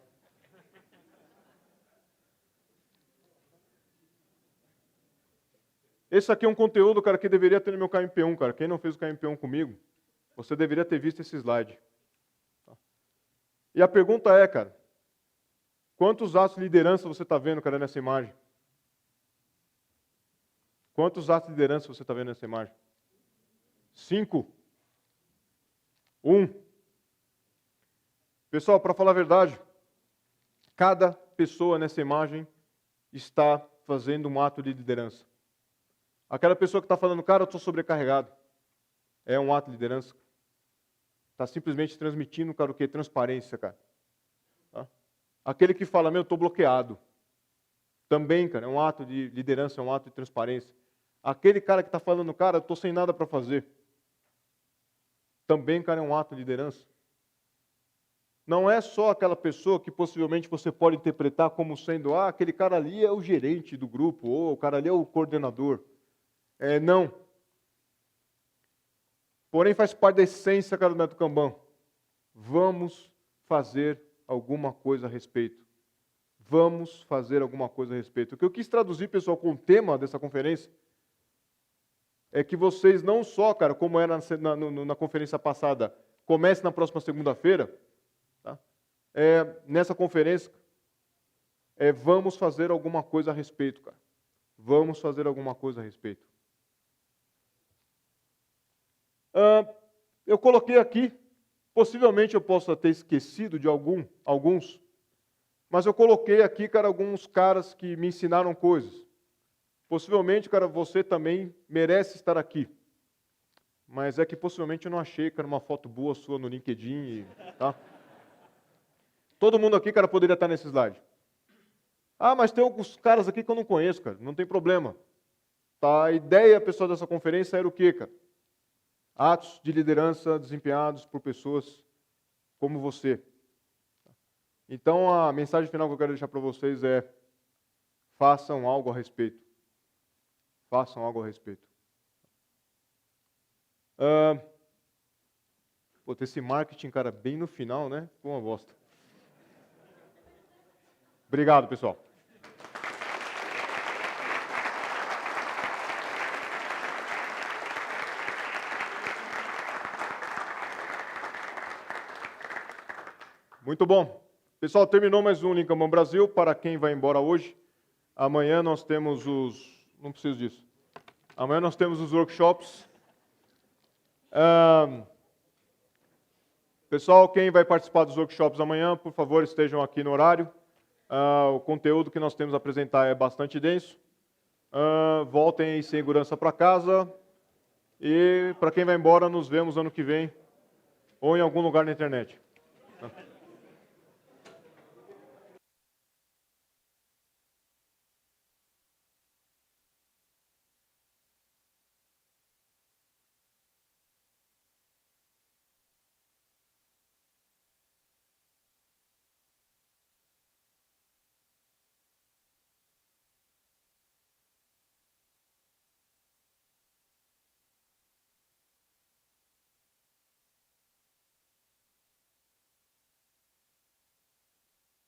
Esse aqui é um conteúdo, cara, que deveria ter no meu KMP1, cara. Quem não fez o KMP1 comigo, você deveria ter visto esse slide. Tá? E a pergunta é, cara, quantos atos de liderança você está vendo, cara, nessa imagem? Quantos atos de liderança você está vendo nessa imagem? 5. 1. Pessoal, para falar a verdade, cada pessoa nessa imagem está fazendo um ato de liderança. Aquela pessoa que está falando, cara, eu estou sobrecarregado, é um ato de liderança. Está simplesmente transmitindo, cara, o que? Transparência, cara. Tá? Aquele que fala, meu, eu estou bloqueado. Também, cara, é um ato de liderança, é um ato de transparência. Aquele cara que está falando, cara, eu estou sem nada para fazer. Também, cara, é um ato de liderança. Não é só aquela pessoa que possivelmente você pode interpretar como sendo, aquele cara ali é o gerente do grupo, ou o cara ali é o coordenador. Não. Porém, faz parte da essência, cara, do método Kanban. Vamos fazer alguma coisa a respeito. Vamos fazer alguma coisa a respeito. O que eu quis traduzir, pessoal, com o tema dessa conferência, é que vocês não só, cara, como era na conferência passada, comece na próxima segunda-feira, tá? Nessa conferência, vamos fazer alguma coisa a respeito, cara. Vamos fazer alguma coisa a respeito. Eu coloquei aqui, possivelmente eu possa ter esquecido de alguns, mas eu coloquei aqui, cara, alguns caras que me ensinaram coisas. Possivelmente, cara, você também merece estar aqui. Mas é que possivelmente eu não achei, cara, uma foto boa sua no LinkedIn, tá? Todo mundo aqui, cara, poderia estar nesse slide. Ah, mas tem alguns caras aqui que eu não conheço, cara. Não tem problema. Tá? A ideia, pessoal, dessa conferência era o quê, cara? Atos de liderança desempenhados por pessoas como você. Então, a mensagem final que eu quero deixar para vocês é: façam algo a respeito. Façam algo a respeito. Pô, esse marketing, cara, bem no final, né? Foi uma bosta. Obrigado, pessoal. Muito bom. Pessoal, terminou mais um Lincoln Brasil. Para quem vai embora hoje, amanhã nós temos os... Não preciso disso. Amanhã nós temos os workshops. Pessoal, quem vai participar dos workshops amanhã, por favor, estejam aqui no horário. O conteúdo que nós temos a apresentar é bastante denso. Voltem em segurança para casa. E para quem vai embora, nos vemos ano que vem ou em algum lugar na internet.